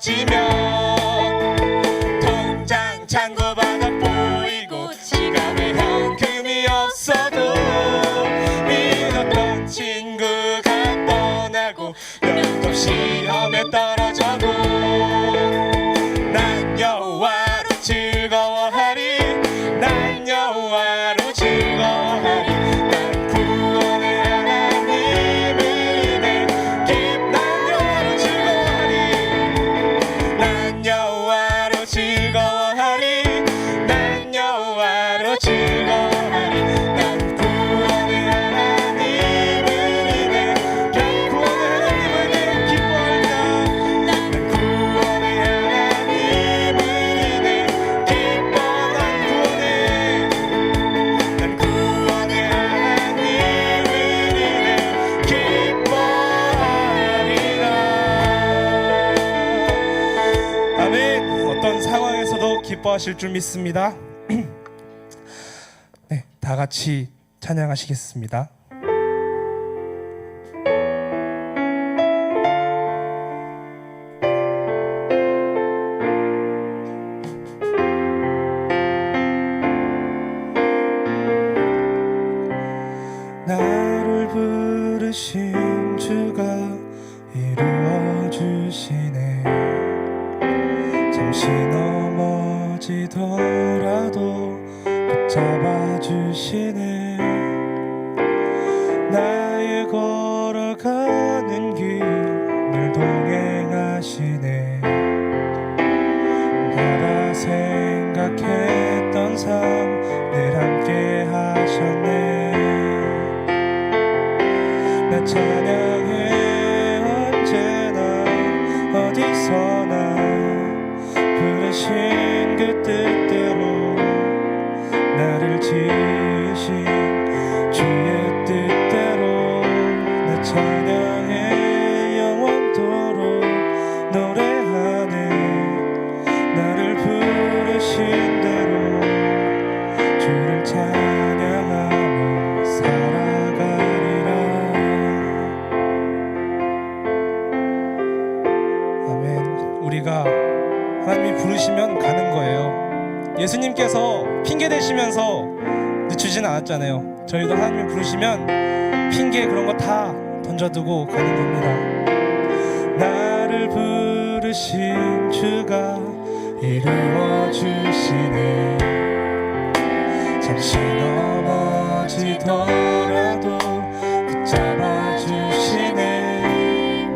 떨어지면 통장 잔고받아 보이고 지갑에 현금이 없어도 믿었던 친구가 떠나고 연금 시험에 떨어져도 난 여호와로 즐거워하리 난 여호와로 즐거워하리 난 구원의 하나님을 인해 난 여호와로 즐거워하리 난 여호와로 즐거워하리 난 여호와로 즐거워하리 난 구원의 하나님을 인해 구원의 하나님을 인해 기뻐한다 난 구원의 하나님을 인해 기뻐 난 구원의 하나님을 인해 기뻐하리라. 아멘. 어떤 상황에서도 기뻐하실 줄 믿습니다. 네, 다 같이 찬양하시겠습니다. 나를 부르신 주가 이루어 주시네 잠시 넘어지더라도 붙잡아 주시네 나의 걸어가는 길 늘 동행하시네 내가 생각했던 삶 늘 함께 하셨네 나 찬양해 언제나 어디서나 부르신 그 뜻대로 나를 지으신 주의 뜻대로 나 찬양해 영원토록 노래하네 나를 부르신 대로 주를 찬양하며 살아가리라. 아멘. 우리가 하나님이 부르시면 가는 거예요. 예수님께서 핑계 대시면서 늦추진 않았잖아요. 저희도 하나님이 부르시면 핑계 그런 거 다 던져두고 가는 겁니다. 나를 부르신 주가 이루어 주시네 잠시 넘어지더라도 붙잡아 주시네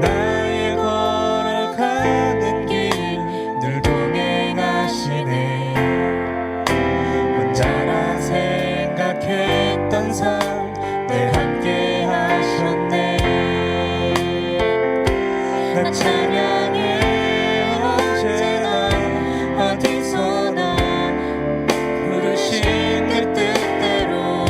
나의 걸어가는 길 늘 동행하시네 혼자라 생각했던 삶 늘 함께 하셨네 나 찬양해 언제나 어디서나 부르신 그 뜻대로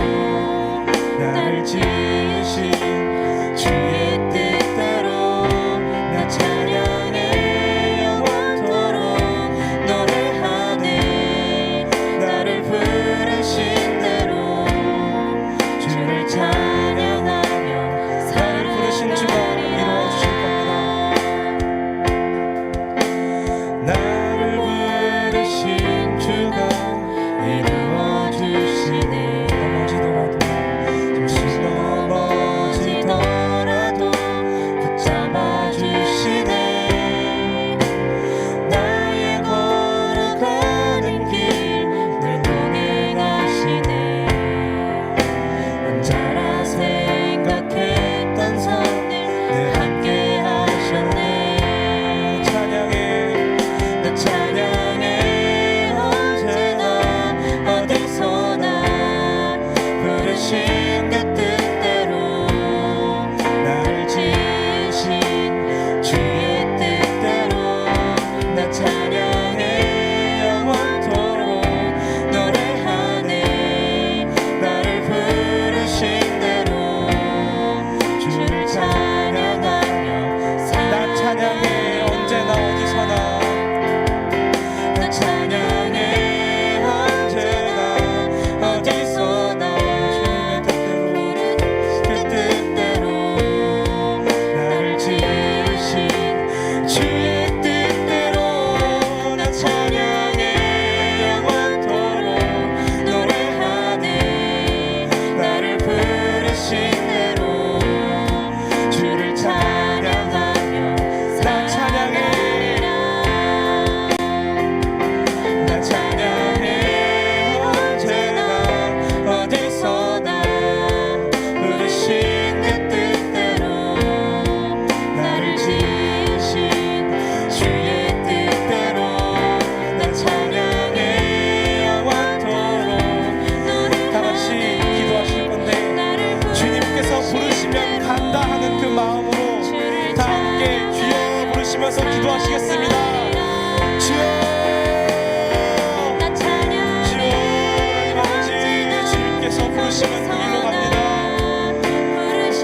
부르심은 그 길로 갑니다.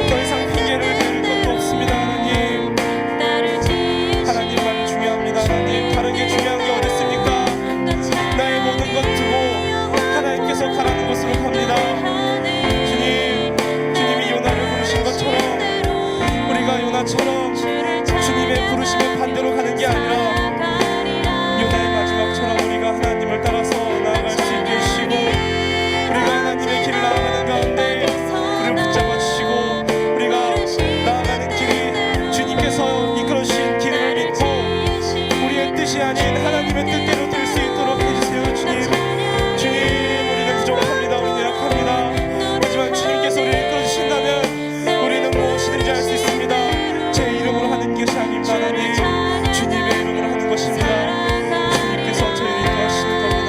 더 이상 핑계를 대는 것도 없습니다. 하나님, 하나님만 중요합니다. 하나님, 다른 게 중요한 게 어디 있습니까? 나의 모든 것 두고 하나님께서 가라는 곳으로 갑니다. 주님이 요나를 부르신 것처럼 우리가 요나처럼 주님의 부르심에 반대로 가는 게 아니라 요나의 마지막처럼 우리가 하나님을 따라서 나아갈 수 있게 해주시고, 우리가 하나님의 길을 나아가는 가운데 그를 붙잡아 주시고, 우리가 나아가는 길이 주님께서 이끌어주신 길을 믿고 우리의 뜻이 아닌 하나님의 뜻대로 될 수 있도록 해주세요. 주님, 우리는 부족합니다. 우리는 약합니다. 하지만 주님께서 우리를 이끌어주신다면 우리는 무엇이든지 할 수 있습니다. 제 이름으로 하는 것이 아닙니다. 하나님, 주님의 이름으로 하는 것입니다. 주님께서 저희를 인도하시는 겁니다.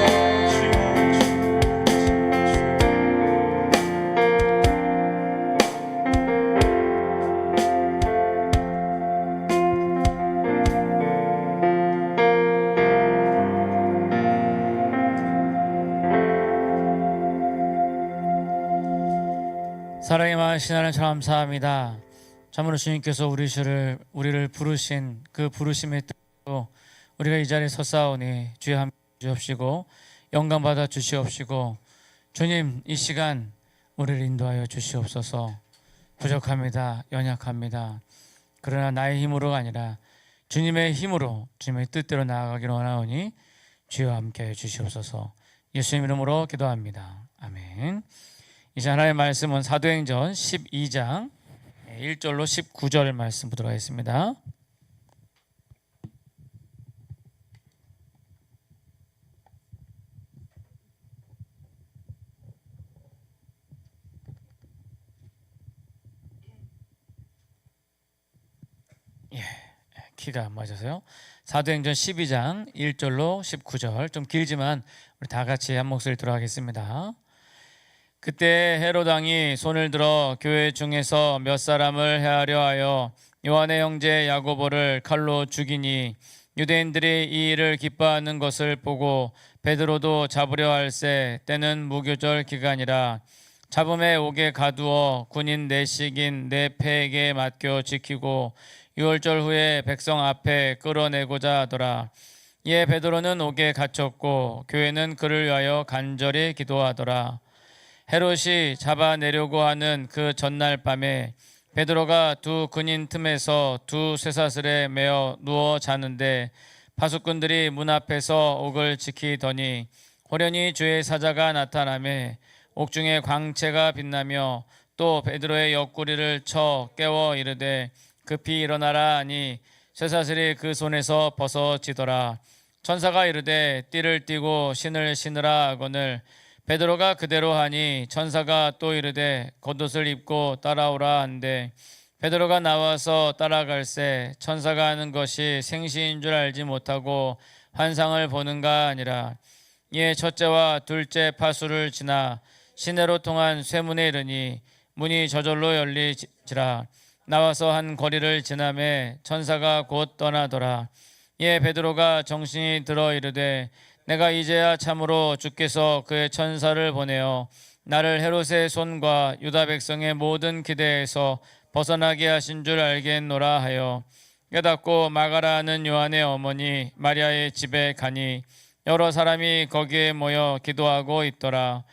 사랑의 많으신 하나님 감사합니다. 참으로 주님께서 우리를 부르신 그 부르심의 뜻으로 우리가 이 자리에 섰사오니 주의 함께 주옵시고 영광 받아 주시옵시고, 주님 이 시간 우리를 인도하여 주시옵소서. 부족합니다. 연약합니다. 그러나 나의 힘으로가 아니라 주님의 힘으로 주님의 뜻대로 나아가기를 원하오니 주여 함께 주시옵소서. 예수님 이름으로 기도합니다. 아멘. 이제 하나님의 말씀은 사도행전 12장 1절로 19절 말씀 보도록 하겠습니다. 키가 안 맞아서요. 사도행전 12장 1절로 19절, 좀 길지만 우리 다 같이 한 목소리 들어가겠습니다. 그때 헤롯 왕이 손을 들어 교회 중에서 몇 사람을 해하려 하여 요한의 형제 야고보를 칼로 죽이니, 유대인들이 이 일을 기뻐하는 것을 보고 베드로도 잡으려 할세 때는 무교절 기간이라 잡음에 옥에 가두어 군인 내식인 네 패에게 맡겨 지키고 유월절 후에 백성 앞에 끌어내고자 하더라. 이에 베드로는 옥에 갇혔고 교회는 그를 위하여 간절히 기도하더라. 헤롯이 잡아내려고 하는 그 전날 밤에 베드로가 두 군인 틈에서 두 쇠사슬에 매어 누워 자는데 파수꾼들이 문 앞에서 옥을 지키더니 호련히 주의 사자가 나타나매 옥중에 광채가 빛나며 또 베드로의 옆구리를 쳐 깨워 이르되 급히 일어나라 하니 쇠사슬이 그 손에서 벗어지더라. 천사가 이르되 띠를 띠고 신을 신으라 하거늘 베드로가 그대로 하니 천사가 또 이르되 겉옷을 입고 따라오라 한데 베드로가 나와서 따라갈새 천사가 하는 것이 생시인 줄 알지 못하고 환상을 보는가 아니라. 이에 첫째와 둘째 파수를 지나 시내로 통한 쇠문에 이르니 문이 저절로 열리지라. 나와서 한 거리를 지나매 천사가 곧 떠나더라. 이에 베드로가 정신이 들어 이르되 내가 이제야 참으로 주께서 그의 천사를 보내어 나를 헤롯의 손과 유다 백성의 모든 기대에서 벗어나게 하신 줄 알겠노라 하여 깨닫고 마가라 하는 요한의 어머니 마리아의 집에 가니 여러 사람이 거기에 모여 기도하고 있더라.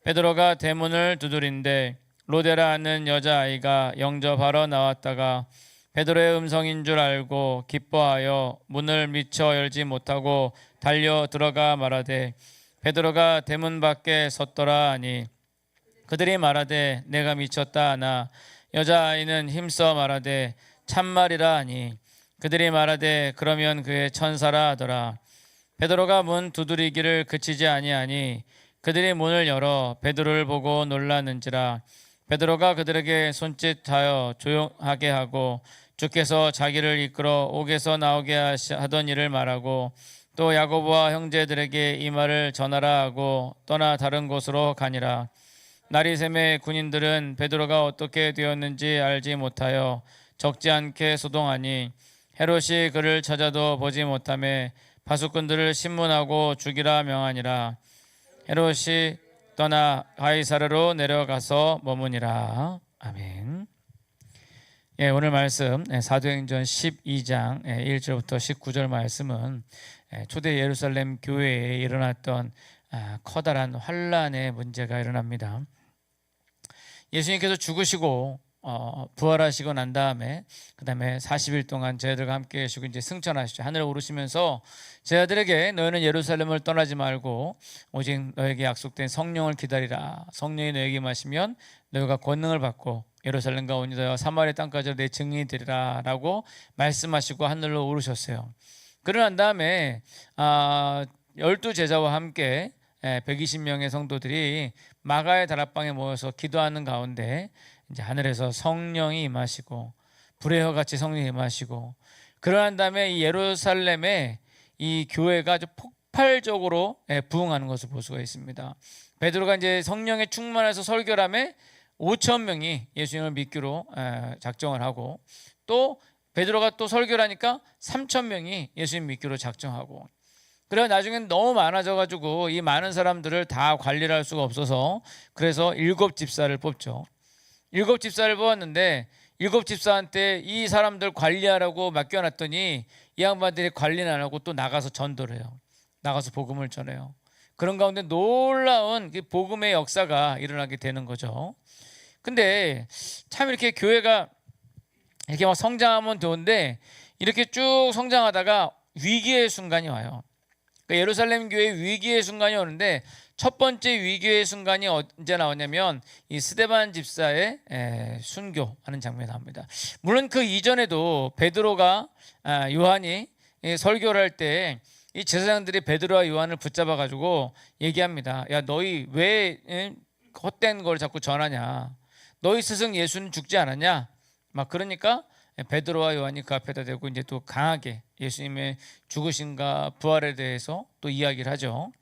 베드로가 대문을 두드린데 로데라 하는 여자아이가 영접하러 나왔다가 베드로의 음성인 줄 알고 기뻐하여 문을 미처 열지 못하고 달려 들어가 말하되 베드로가 대문 밖에 섰더라 하니 그들이 말하되 내가 미쳤다 하나 여자아이는 힘써 말하되 참말이라 하니 그들이 말하되 그러면 그의 천사라 하더라. 베드로가 문 두드리기를 그치지 아니하니 그들이 문을 열어 베드로를 보고 놀라는지라. 베드로가 그들에게 손짓하여 조용하게 하고 주께서 자기를 이끌어 옥에서 나오게 하던 일을 말하고 또 야고보와 형제들에게 이 말을 전하라 하고 떠나 다른 곳으로 가니라. 날이 새매 군인들은 베드로가 어떻게 되었는지 알지 못하여 적지 않게 소동하니 헤롯이 그를 찾아도 보지 못하매 파수꾼들을 신문하고 죽이라 명하니라. 헤롯이 떠나 가이사르로 내려가서 머무니라. 아멘. 예, 오늘 말씀 사도행전 12장 1절부터 19절 말씀은 초대 예루살렘 교회에 일어났던 커다란 환란의 문제가 일어납니다. 예수님께서 죽으시고 부활하시고 난 다음에 그다음에 40일 동안 제자들과 함께 계시고 이제 승천하시죠. 하늘에 오르시면서 제자들에게 너희는 예루살렘을 떠나지 말고 오직 너에게 약속된 성령을 기다리라. 성령이 너에게 임하시면 너희가 권능을 받고 예루살렘과 온 유다와 사마리아 땅까지 내 증인이 되리라 라고 말씀하시고 하늘로 오르셨어요. 그러고 난 다음에 12제자와 함께 120명의 성도들이 마가의 다락방에 모여서 기도하는 가운데 이제 하늘에서 성령이 임하시고 불의 혀 같이 성령이 임하시고 그러한 다음에 이 예루살렘에 이 교회가 아주 폭발적으로 부흥하는 것을 볼 수가 있습니다. 베드로가 이제 성령에 충만해서 설교를 하며 5천 명이 예수님을 믿기로 작정을 하고 또 베드로가 또 설교를 하니까 3천 명이 예수님 믿기로 작정하고 그래서 나중에는 너무 많아져가지고 이 많은 사람들을 다 관리를 할 수가 없어서 그래서 7집사를 뽑죠. 7집사를 뽑았는데 7집사한테 이 사람들 관리하라고 맡겨놨더니 이 양반들이 관리는 안 하고 또 나가서 전도를 해요. 나가서 복음을 전해요. 그런 가운데 놀라운 복음의 역사가 일어나게 되는 거죠. 근데 참 이렇게 교회가 이렇게 막 성장하면 좋은데 이렇게 쭉 성장하다가 위기의 순간이 와요. 그러니까 예루살렘 교회 위기의 순간이 오는데 첫 번째 위기의 순간이 언제 나오냐면 이 스데반 집사의 순교하는 장면이 나옵니다. 물론 그 이전에도 베드로가 요한이 설교를 할 때 이 제사장들이 베드로와 요한을 붙잡아 가지고 얘기합니다. 야 너희 왜 헛된 걸 자꾸 전하냐? 너희 스승 예수는 죽지 않았냐? 막 그러니까 베드로와 요한이 그 앞에다 대고 이제 또 강하게 예수님의 죽으심과 부활에 대해서 또 이야기를 하죠.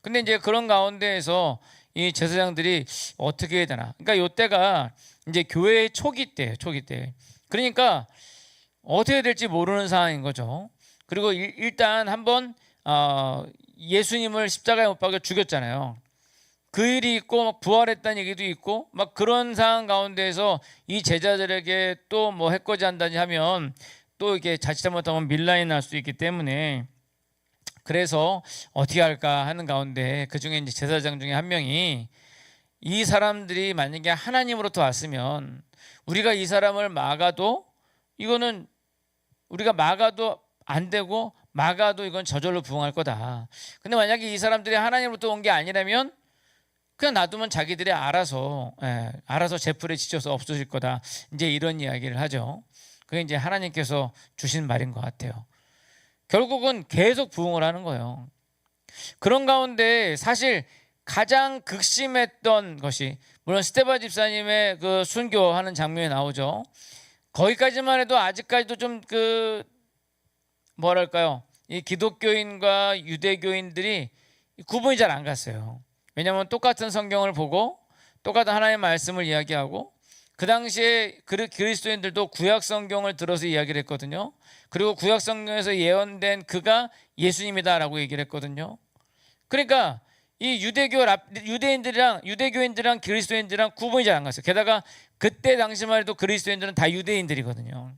근데 이제 그런 가운데에서 이 제사장들이 어떻게 해야 되나? 그러니까 이때가 이제 교회의 초기 때. 그러니까 어떻게 해야 될지 모르는 상황인 거죠. 그리고 일단 한번 예수님을 십자가에 못 박아 죽였잖아요. 그 일이 있고 막 부활했다는 얘기도 있고 막 그런 상황 가운데에서 이 제자들에게 또 뭐 해코지한다니 하면 또 이게 자칫 잘못하면 밀란이 날 수도 있기 때문에 그래서 어떻게 할까 하는 가운데 그 중에 이제 제사장 중에 한 명이 이 사람들이 만약에 하나님으로부터 왔으면 우리가 이 사람을 막아도 이거는 우리가 막아도 안 되고 막아도 이건 저절로 부흥할 거다. 근데 만약에 이 사람들이 하나님으로부터 온 게 아니라면 그냥 놔두면 자기들이 알아서 제풀에 지쳐서 없어질 거다. 이제 이런 이야기를 하죠. 그게 이제 하나님께서 주신 말인 것 같아요. 결국은 계속 부흥을 하는 거예요. 그런 가운데 사실 가장 극심했던 것이 물론 스데반 집사님의 그 순교하는 장면이 나오죠. 거기까지만 해도 아직까지도 좀 뭐랄까요? 이 기독교인과 유대교인들이 구분이 잘 안 갔어요. 왜냐하면 똑같은 성경을 보고 똑같은 하나님의 말씀을 이야기하고 그 당시에 그리스도인들도 구약 성경을 들어서 이야기를 했거든요. 그리고 구약 성경에서 예언된 그가 예수님이다라고 얘기를 했거든요. 그러니까 이 유대교인들이랑 그리스도인들이랑 구분이 잘 안 갔어요. 게다가 그때 당시만 해도 그리스도인들은 다 유대인들이거든요.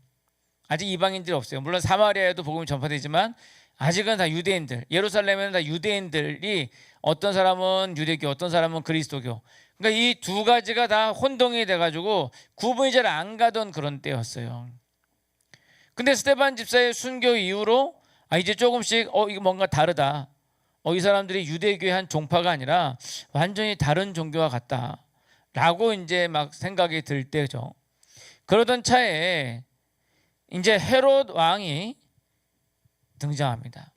아직 이방인들이 없어요. 물론 사마리아에도 복음이 전파되지만 아직은 다 유대인들. 예루살렘에는 다 유대인들이 어떤 사람은 유대교, 어떤 사람은 그리스도교. 그러니까 이 두 가지가 다 혼동이 돼가지고 구분이 잘 안 가던 그런 때였어요. 근데 스데반 집사의 순교 이후로 이제 조금씩 이거 뭔가 다르다. 이 사람들이 유대교의 한 종파가 아니라 완전히 다른 종교와 같다라고 이제 막 생각이 들 때죠. 그러던 차에 이제 헤롯 왕이 등장합니다.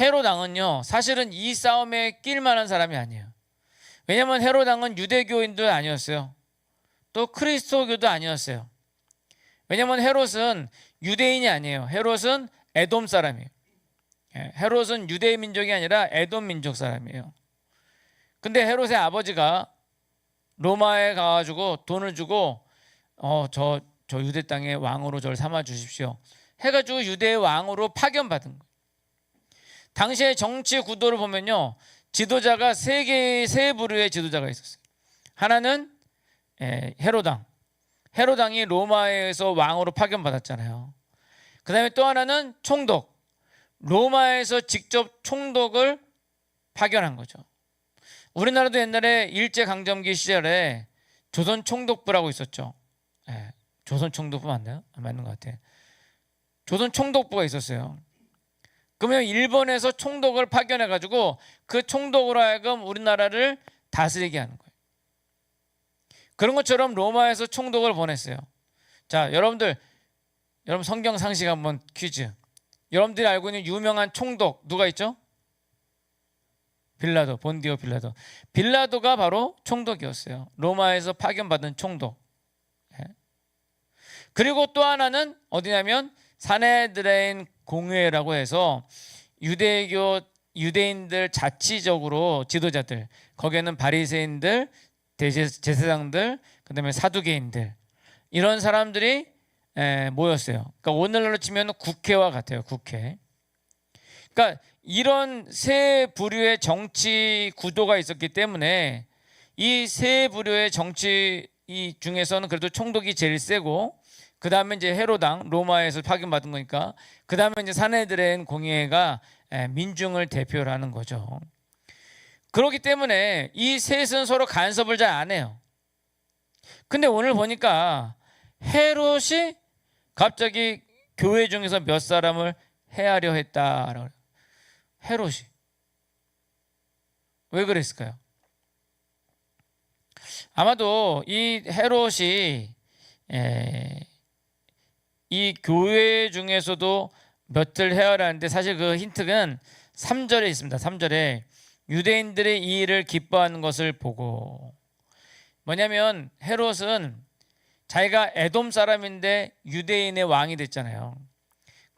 헤롯 왕은요 사실은 이 싸움에 낄 만한 사람이 아니에요. 왜냐하면 헤롯 왕은 유대교인도 아니었어요. 또 그리스도교도 아니었어요. 왜냐하면 헤롯은 유대인이 아니에요. 헤롯은 에돔 사람이에요. 헤롯은 유대 민족이 아니라 에돔 민족 사람이에요. 근데 헤롯의 아버지가 로마에 가가지고 돈을 주고 저 유대 땅의 왕으로 저를 삼아 주십시오 해가지고 유대의 왕으로 파견받은 거예요. 당시의 정치 구도를 보면요 지도자가 세 부류의 지도자가 있었어요. 하나는 헤로당. 헤로당이 로마에서 왕으로 파견받았잖아요. 그 다음에 또 하나는 총독. 로마에서 직접 총독을 파견한 거죠. 우리나라도 옛날에 일제강점기 시절에 조선 총독부라고 있었죠. 조선 총독부 맞나요? 안 맞는 것 같아요. 조선 총독부가 있었어요. 그러면 일본에서 총독을 파견해가지고 그 총독으로 하여금 우리나라를 다스리게 하는 거예요. 그런 것처럼 로마에서 총독을 보냈어요. 자, 여러분 성경 상식 한번 퀴즈. 여러분들이 알고 있는 유명한 총독 누가 있죠? 빌라도, 본디오 빌라도. 빌라도가 바로 총독이었어요. 로마에서 파견받은 총독. 그리고 또 하나는 어디냐면 사내드레인 공회라고 해서 유대인들 자치적으로 지도자들, 거기에는 바리새인들, 제사장들, 그다음에 사두개인들, 이런 사람들이 모였어요. 그러니까 오늘날로 치면 국회와 같아요. 국회. 그러니까 이런 세 부류의 정치 구도가 있었기 때문에 이 세 부류의 정치 중에서는 그래도 총독이 제일 세고, 그 다음에 이제 헤로당, 로마에서 파견받은 거니까, 그 다음에 이제 사내들의 공회가 민중을 대표를 하는 거죠. 그렇기 때문에 이 셋은 서로 간섭을 잘 안 해요. 근데 오늘 보니까 헤롯이 갑자기 교회 중에서 몇 사람을 해하려 했다라고. 헤롯이 왜 그랬을까요? 아마도 이 헤롯이 이 교회 중에서도 몇을 해하라는데, 사실 그 힌트는 3절에 있습니다. 3절에 유대인들의 이 일을 기뻐하는 것을 보고, 뭐냐면 헤롯은 자기가 에돔 사람인데 유대인의 왕이 됐잖아요.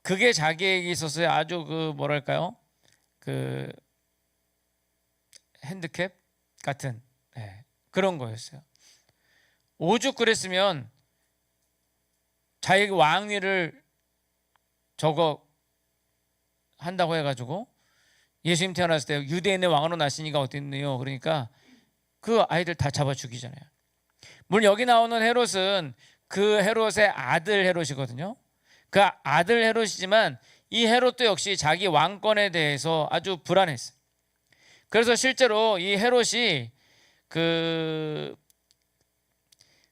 그게 자기에게 있어서 아주 뭐랄까요, 핸디캡 같은 그런 거였어요. 오죽 그랬으면 자기 왕위를 저거 한다고 해가지고, 예수님 태어났을 때 유대인의 왕으로 나시니까 어땠네요. 그러니까 그 아이들 다 잡아 죽이잖아요. 물론 여기 나오는 헤롯은 그 헤롯의 아들 헤롯이거든요. 그 아들 헤롯이지만 이 헤롯도 역시 자기 왕권에 대해서 아주 불안했어요. 그래서 실제로 이 헤롯이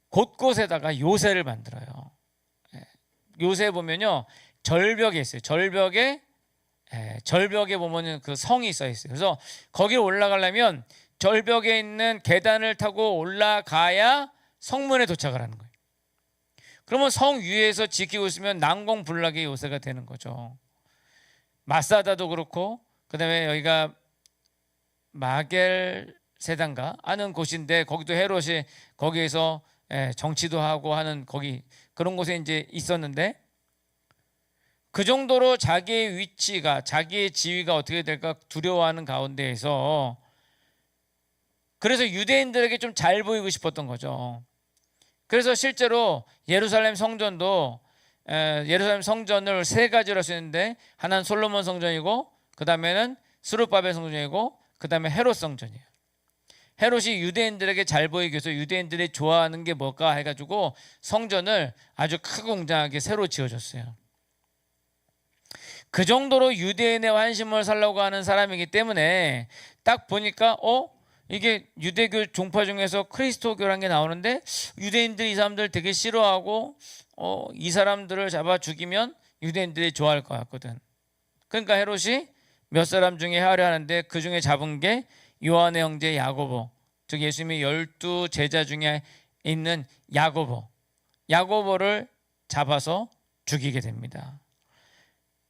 곳곳에다가 요새를 만들어요. 요새 보면요, 절벽에 있어요. 절벽에 보면은 그 성이 써 있어요. 그래서 거기 올라가려면 절벽에 있는 계단을 타고 올라가야 성문에 도착을 하는 거예요. 그러면 성 위에서 지키고 있으면 난공불락의 요새가 되는 거죠. 마사다도 그렇고, 그다음에 여기가 마겔세단가 하는 곳인데, 거기도 헤롯이 거기에서 정치도 하고 하는 그런 곳에 이제 있었는데, 그 정도로 자기의 위치가, 자기의 지위가 어떻게 될까 두려워하는 가운데에서, 그래서 유대인들에게 좀 잘 보이고 싶었던 거죠. 그래서 실제로 예루살렘 성전도 예루살렘 성전을 세 가지로 할 수 있는데, 하나는 솔로몬 성전이고, 그 다음에는 스룹바벨 성전이고, 그 다음에 헤롯 성전이에요. 헤롯이 유대인들에게 잘 보이기 위해서 유대인들이 좋아하는 게 뭘까 해가지고 성전을 아주 크고 웅장하게 새로 지어줬어요. 그 정도로 유대인의 환심을 살려고 하는 사람이기 때문에 딱 보니까 이게 유대교 종파 중에서 그리스도교라는 게 나오는데, 유대인들이 이 사람들 되게 싫어하고 이 사람들을 잡아 죽이면 유대인들이 좋아할 것 같거든. 그러니까 헤롯이 몇 사람 중에 하려 하는데, 그 중에 잡은 게 요한의 형제 야고보, 즉 예수님의 12 제자 중에 있는 야고보를 잡아서 죽이게 됩니다.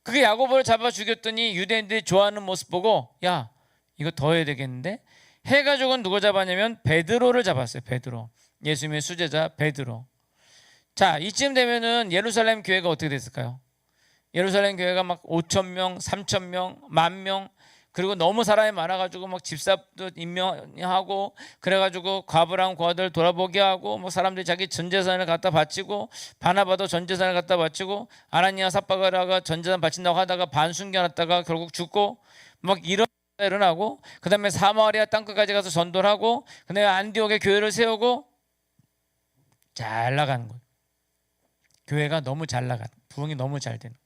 그게 야고보를 잡아 죽였더니 유대인들이 좋아하는 모습 보고, 야, 이거 더 해야 되겠는데 해가지고 누구 잡았냐면 베드로를 잡았어요. 베드로, 예수님의 수제자 베드로. 자, 이쯤 되면은 예루살렘 교회가 어떻게 됐을까요? 예루살렘 교회가 막 5,000명, 3,000명, 10,000명, 그리고 너무 사람이 많아가지고 막 집사도 임명하고, 그래가지고 과부랑 과들 돌아보게 하고, 뭐 사람들이 자기 전 재산을 갖다 바치고, 바나바도 전 재산을 갖다 바치고, 아나니아 삽바가라가 전 재산 바친다고 하다가 반 숨겨놨다가 결국 죽고, 막 이런 일어나고, 그 다음에 사마리아 땅끝까지 가서 전도를 하고, 그 다음에 안디옥에 교회를 세우고 잘 나가는 거예요. 교회가 너무 잘 나가, 부흥이 너무 잘 되는.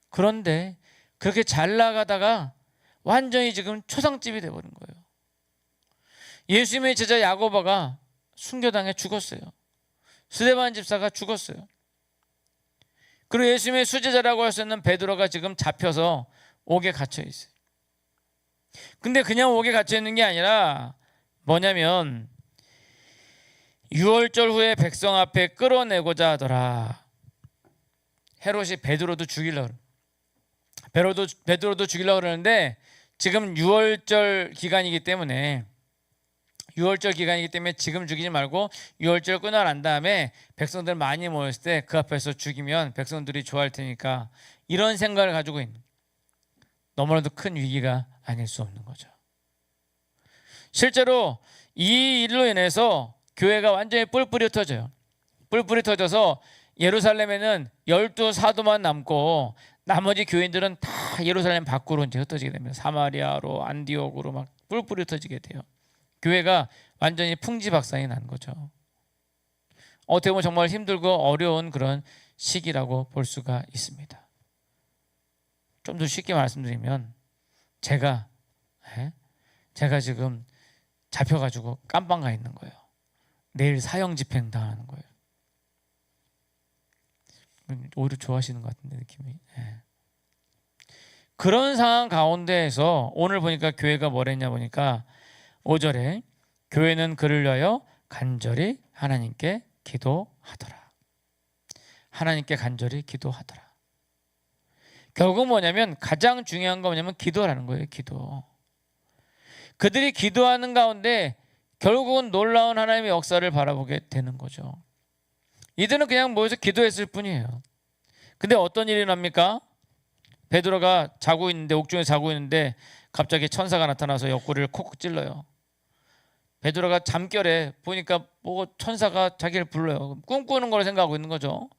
그런데 그렇게 잘 나가다가 완전히 지금 초상집이 돼버린 거예요. 예수님의 제자 야고보가 순교당해 죽었어요. 스데반 집사가 죽었어요. 그리고 예수님의 수제자라고 할 수 있는 베드로가 지금 잡혀서 옥에 갇혀 있어요. 근데 그냥 옥에 갇혀 있는 게 아니라 뭐냐면, 유월절 후에 백성 앞에 끌어내고자 하더라. 헤롯이 베드로도 죽이려고, 베드로도 죽이려고 그러는데, 지금 유월절 기간이기 때문에 지금 죽이지 말고 유월절 끝나고 난 다음에 백성들 많이 모였을 때 그 앞에서 죽이면 백성들이 좋아할 테니까, 이런 생각을 가지고 있는, 너무나도 큰 위기가 아닐 수 없는 거죠. 실제로 이 일로 인해서 교회가 완전히 뿔뿔이 흩어져요. 뿔뿔이 터져서 예루살렘에는 12사도만 남고 나머지 교인들은 다 예루살렘 밖으로 이제 흩어지게 됩니다. 사마리아로, 안디옥으로 막 뿔뿔이 흩어지게 돼요. 교회가 완전히 풍지박산이 난 거죠. 어떻게 보면 정말 힘들고 어려운 그런 시기라고 볼 수가 있습니다. 좀 더 쉽게 말씀드리면, 제가 지금 잡혀가지고 깜빵 가 있는 거예요. 내일 사형 집행 당하는 거예요. 오히려 좋아하시는 것 같은데, 느낌이. 그런 상황 가운데에서 오늘 보니까 교회가 뭘 했냐 보니까 5절에 교회는 그를 위하여 간절히 하나님께 기도하더라. 하나님께 간절히 기도하더라. 결국 뭐냐면, 가장 중요한 거 뭐냐면 기도라는 거예요. 기도. 그들이 기도하는 가운데 결국은 놀라운 하나님의 역사를 바라보게 되는 거죠. 이들은 그냥 모여서 기도했을 뿐이에요. 근데 어떤 일이 납니까? 베드로가 자고 있는데, 옥중에 자고 있는데 갑자기 천사가 나타나서 옆구리를 콕콕 찔러요. 베드로가 잠결에 보니까 뭐 천사가 자기를 불러요. 꿈꾸는 걸 생각하고 있는 거죠.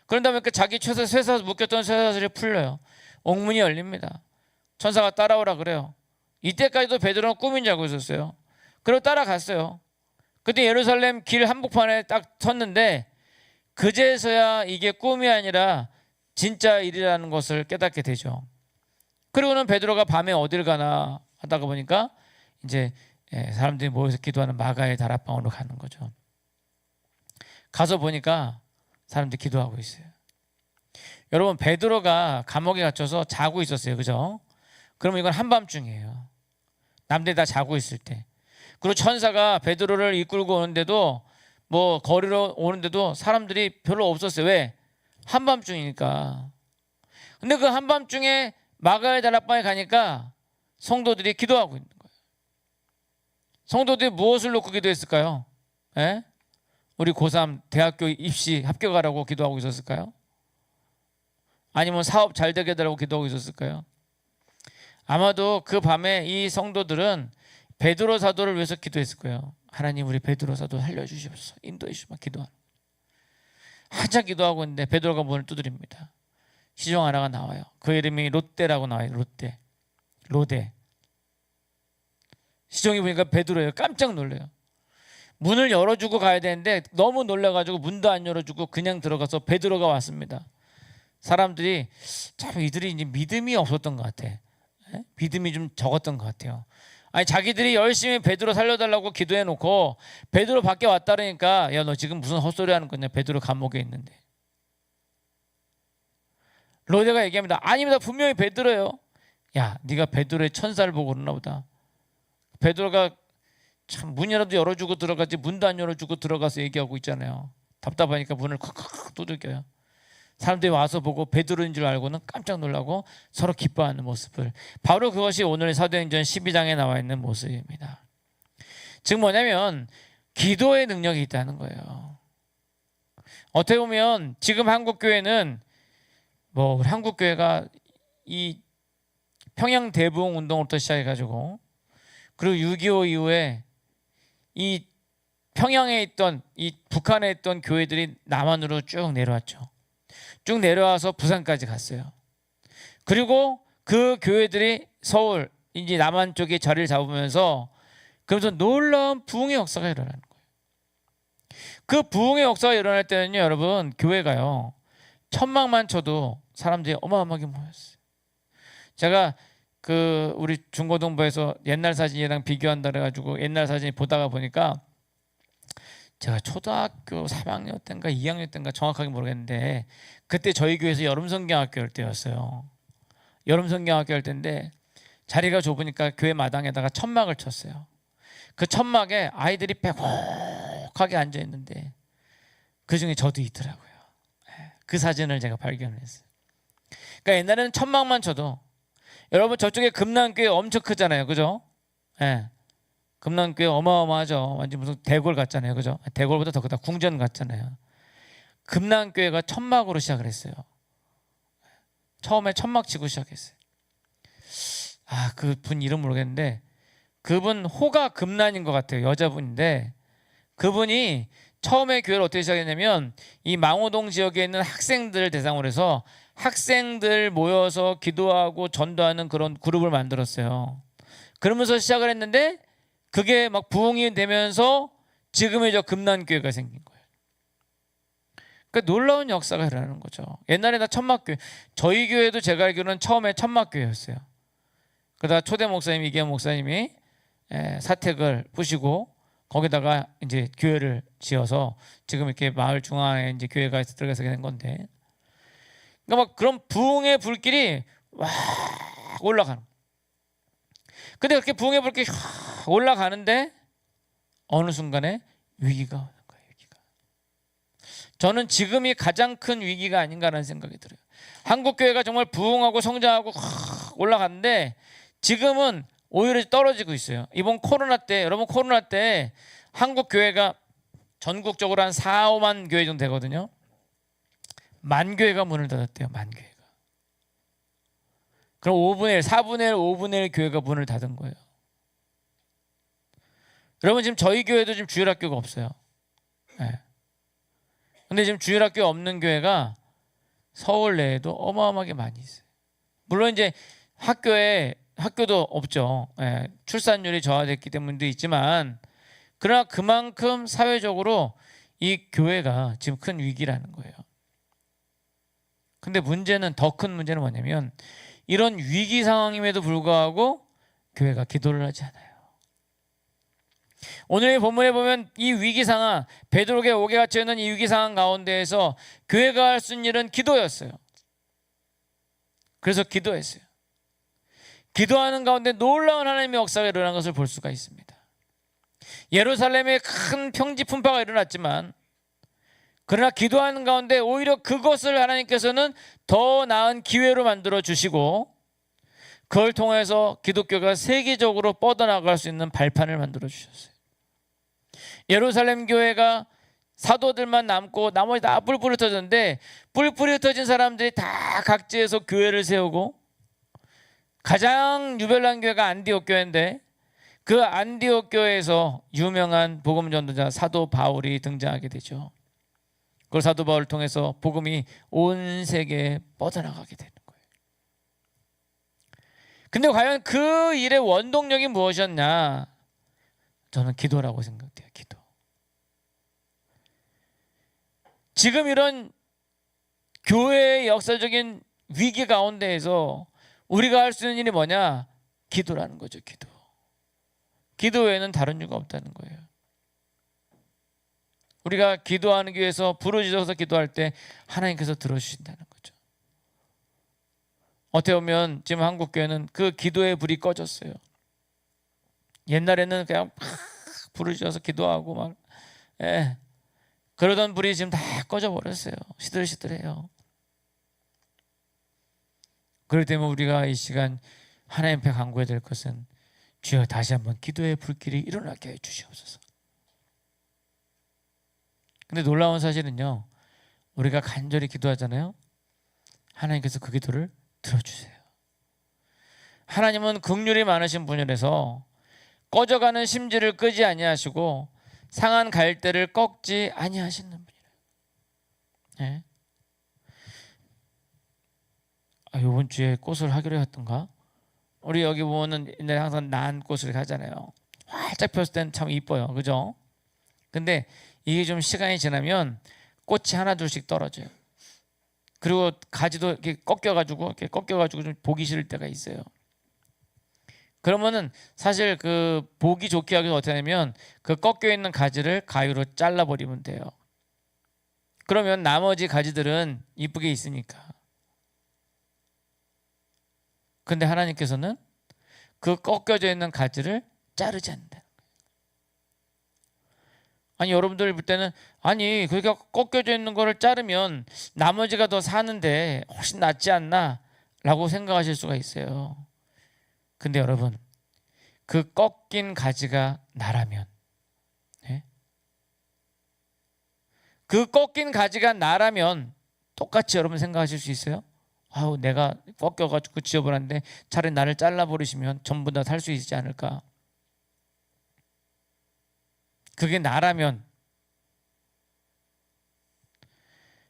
그런 다음에 자기 쇠사 묶였던 쇠사슬이 풀려요. 옥문이 열립니다. 천사가 따라오라 그래요. 이때까지도 베드로는 꿈인 줄 알고 있었어요. 그리고 따라갔어요. 그때 예루살렘 길 한복판에 딱 섰는데, 그제서야 이게 꿈이 아니라 진짜 일이라는 것을 깨닫게 되죠. 그리고는 베드로가 밤에 어딜 가나 하다가 보니까 이제 사람들이 모여서 기도하는 마가의 다락방으로 가는 거죠. 가서 보니까 사람들이 기도하고 있어요. 여러분, 베드로가 감옥에 갇혀서 자고 있었어요. 그죠? 그러면 이건 한밤중이에요. 남들이 다 자고 있을 때. 그리고 천사가 베드로를 이끌고 오는데도, 뭐 거리로 오는데도 사람들이 별로 없었어요. 왜? 한밤중이니까. 근데 그 한밤중에 마가의 다락방에 가니까 성도들이 기도하고 있는 거예요. 성도들이 무엇을 놓고 기도했을까요? 우리 고3 대학교 입시 합격하라고 기도하고 있었을까요? 아니면 사업 잘 되게 해달라고 기도하고 있었을까요? 아마도 그 밤에 이 성도들은 베드로 사도를 위해서 기도했을 거예요. 하나님, 우리 베드로 사도 살려주시옵소서, 인도해 주시옵소서 기도하는. 한참 기도하고 있는데 베드로가 문을 두드립니다. 시종 하나가 나와요. 그 이름이 롯데라고 나와요. 로데. 시종이 보니까 베드로예요. 깜짝 놀래요. 문을 열어주고 가야 되는데 너무 놀라가지고 문도 안 열어주고 그냥 들어가서 베드로가 왔습니다. 사람들이 참 이들이 이제 믿음이 없었던 것 같아. 믿음이 좀 적었던 것 같아요. 아니, 자기들이 열심히 베드로 살려달라고 기도해놓고 베드로 밖에 왔다 그러니까, 야, 너 지금 무슨 헛소리 하는 거냐, 베드로 감옥에 있는데. 로데가 얘기합니다. 아닙니다, 분명히 베드로예요. 야, 네가 베드로의 천사를 보고 그러나 보다. 베드로가 참 문이라도 열어주고 들어가지 문도 안 열어주고 들어가서 얘기하고 있잖아요. 답답하니까 문을 콱콱 두들겨요. 사람들이 와서 보고 베드로인 줄 알고는 깜짝 놀라고 서로 기뻐하는 모습을, 바로 그것이 오늘 사도행전 12장에 나와 있는 모습입니다. 즉 뭐냐면, 기도의 능력이 있다는 거예요. 어떻게 보면 지금 한국교회는 뭐 한국교회가 이 평양 대부흥 운동부터 시작해가지고, 그리고 6.25 이후에 이 평양에 있던, 이 북한에 있던 교회들이 남한으로 쭉 내려왔죠. 쭉 내려와서 부산까지 갔어요. 그리고 그 교회들이 서울 이제 남한 쪽에 자리를 잡으면서 그러면서 놀라운 부흥의 역사가 일어나는 거예요. 그 부흥의 역사가 일어날 때는요, 여러분, 교회가요 1000막만 쳐도 사람들이 어마어마하게 모였어요. 제가 그 우리 중고등부에서 옛날 사진이랑 비교한다 그래가지고 옛날 사진 보다가 보니까 제가 초등학교 3학년 때인가 2학년 때인가 정확하게 모르겠는데 그때 저희 교회에서 여름성경학교 할 때였어요. 여름성경학교 할 때인데 자리가 좁으니까 교회 마당에다가 천막을 쳤어요. 그 천막에 아이들이 빼곡하게 앉아 있는데 그 중에 저도 있더라고요. 그 사진을 제가 발견했어요. 그러니까 옛날에는 천막만 쳐도 여러분 저쪽에 금난교회 엄청 크잖아요, 그죠? 예. 금난교회 어마어마하죠. 완전 무슨 대골 같잖아요, 그죠? 대골보다 더 크다. 궁전 같잖아요. 금난교회가 천막으로 시작을 했어요. 처음에 천막 치고 시작했어요. 아, 그분 이름 모르겠는데 그분 호가 금난인 것 같아요. 여자분인데 그분이 처음에 교회를 어떻게 시작했냐면 이 망호동 지역에 있는 학생들을 대상으로 해서 학생들 모여서 기도하고 전도하는 그런 그룹을 만들었어요. 그러면서 시작을 했는데 그게 막 부흥이 되면서 지금의 저 금난교회가 생긴 거예요. 그러니까 놀라운 역사가 일어나는 거죠. 옛날에 다 천막교회, 저희 교회도 제가 알기로는 처음에 천막교회였어요. 그러다가 초대 목사님 이계현 목사님이 사택을 부시고 거기다가 이제 교회를 지어서 지금 이렇게 마을 중앙에 이제 교회가 들어가서 된 건데, 그러니까 막 그런 부흥의 불길이 와 올라가는. 근데 그렇게 부흥의 불길이 올라가는데 어느 순간에 위기가 오는 거예요. 위기가. 저는 지금이 가장 큰 위기가 아닌가라는 생각이 들어요. 한국 교회가 정말 부흥하고 성장하고 올라갔는데 지금은 오히려 떨어지고 있어요. 이번 코로나 때, 여러분 코로나 때 한국 교회가 전국적으로 한 4, 5만 교회 정도 되거든요. 만 교회가 문을 닫았대요. 만 교회가. 그럼 5분의 1, 4분의 1, 5분의 1 교회가 문을 닫은 거예요. 여러분 지금 저희 교회도 지금 주일학교가 없어요. 네. 근데 지금 주일학교 없는 교회가 서울 내에도 어마어마하게 많이 있어요. 물론 이제 학교도 없죠. 예, 출산율이 저하됐기 때문도 있지만 그러나 그만큼 사회적으로 이 교회가 지금 큰 위기라는 거예요. 근데 문제는 더 큰 문제는 뭐냐면 이런 위기 상황임에도 불구하고 교회가 기도를 하지 않아요. 오늘의 본문에 보면 이 위기 상황, 베드로에게 옥에 갇혀 있는 이 위기 상황 가운데에서 교회가 할 수 있는 일은 기도였어요. 그래서 기도했어요. 기도하는 가운데 놀라운 하나님의 역사가 일어난 것을 볼 수가 있습니다. 예루살렘에 큰 평지 풍파가 일어났지만 그러나 기도하는 가운데 오히려 그것을 하나님께서는 더 나은 기회로 만들어 주시고 그걸 통해서 기독교가 세계적으로 뻗어나갈 수 있는 발판을 만들어 주셨어요. 예루살렘 교회가 사도들만 남고 나머지 다 뿔뿔이 흩어졌는데 뿔뿔이 흩어진 사람들이 다 각지에서 교회를 세우고 가장 유별난 교회가 안디옥 교회인데 그 안디옥 교회에서 유명한 복음 전도자 사도 바울이 등장하게 되죠. 그 사도 바울을 통해서 복음이 온 세계에 뻗어나가게 되는 거예요. 근데 과연 그 일의 원동력이 무엇이었냐? 저는 기도라고 생각돼요. 기도. 지금 이런 교회의 역사적인 위기 가운데에서 우리가 할 수 있는 일이 뭐냐? 기도라는 거죠. 기도. 기도 외에는 다른 이유가 없다는 거예요. 우리가 기도하기 위해서 부르짖어서 기도할 때 하나님께서 들어주신다는 거죠. 어떻게 보면 지금 한국 교회는 그 기도의 불이 꺼졌어요. 옛날에는 그냥 막 부르짖어서 기도하고 막 그러던 불이 지금 다 꺼져 버렸어요. 시들시들해요. 그렇기 때문에 우리가 이 시간 하나님 앞에 간구해야 될 것은 주여 다시 한번 기도의 불길이 일어나게 해 주시옵소서. 근데 놀라운 사실은요, 우리가 간절히 기도하잖아요. 하나님께서 그 기도를 들어주세요. 하나님은 긍휼이 많으신 분이라서 꺼져가는 심지를 끄지 아니하시고 상한 갈대를 꺾지 아니하시는 분이에요. 네. 이번 주에 꽃을 하기로 했던가? 우리 여기 보면은 옛날에 항상 난 꽃을 가잖아요. 활짝 폈을 때는 참 이뻐요, 그죠? 근데 이게 좀 시간이 지나면 꽃이 하나 둘씩 떨어져요. 그리고 가지도 이렇게 꺾여가지고 좀 보기 싫을 때가 있어요. 그러면은 사실 그 보기 좋게 하기 어떻게 하냐면 그 꺾여 있는 가지를 가위로 잘라 버리면 돼요. 그러면 나머지 가지들은 이쁘게 있으니까. 근데 하나님께서는 그 꺾여져 있는 가지를 자르지 않는다. 아니 여러분들 볼 때는 아니 그렇게 꺾여져 있는 거를 자르면 나머지가 더 사는데 훨씬 낫지 않나 라고 생각하실 수가 있어요. 근데 여러분 그 꺾인 가지가 나라면, 네? 그 꺾인 가지가 나라면 똑같이 여러분 생각하실 수 있어요? 아우 내가 꺾여가지고 지저분한데 차라리 나를 잘라버리시면 전부 다 살 수 있지 않을까? 그게 나라면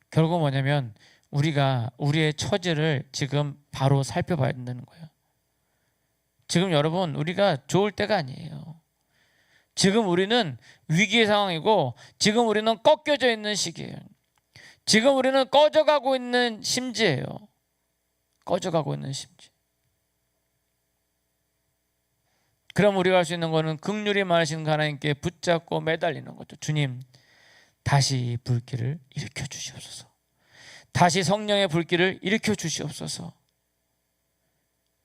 결국 뭐냐면 우리가 우리의 처지를 지금 바로 살펴봐야 된다는 거예요. 지금 여러분 우리가 좋을 때가 아니에요. 지금 우리는 위기의 상황이고 지금 우리는 꺾여져 있는 시기예요. 지금 우리는 꺼져가고 있는 심지예요. 꺼져가고 있는 심지. 그럼 우리가 할 수 있는 거는 긍휼이 많으신 하나님께 붙잡고 매달리는 거죠. 주님 다시 이 불길을 일으켜 주시옵소서. 다시 성령의 불길을 일으켜 주시옵소서.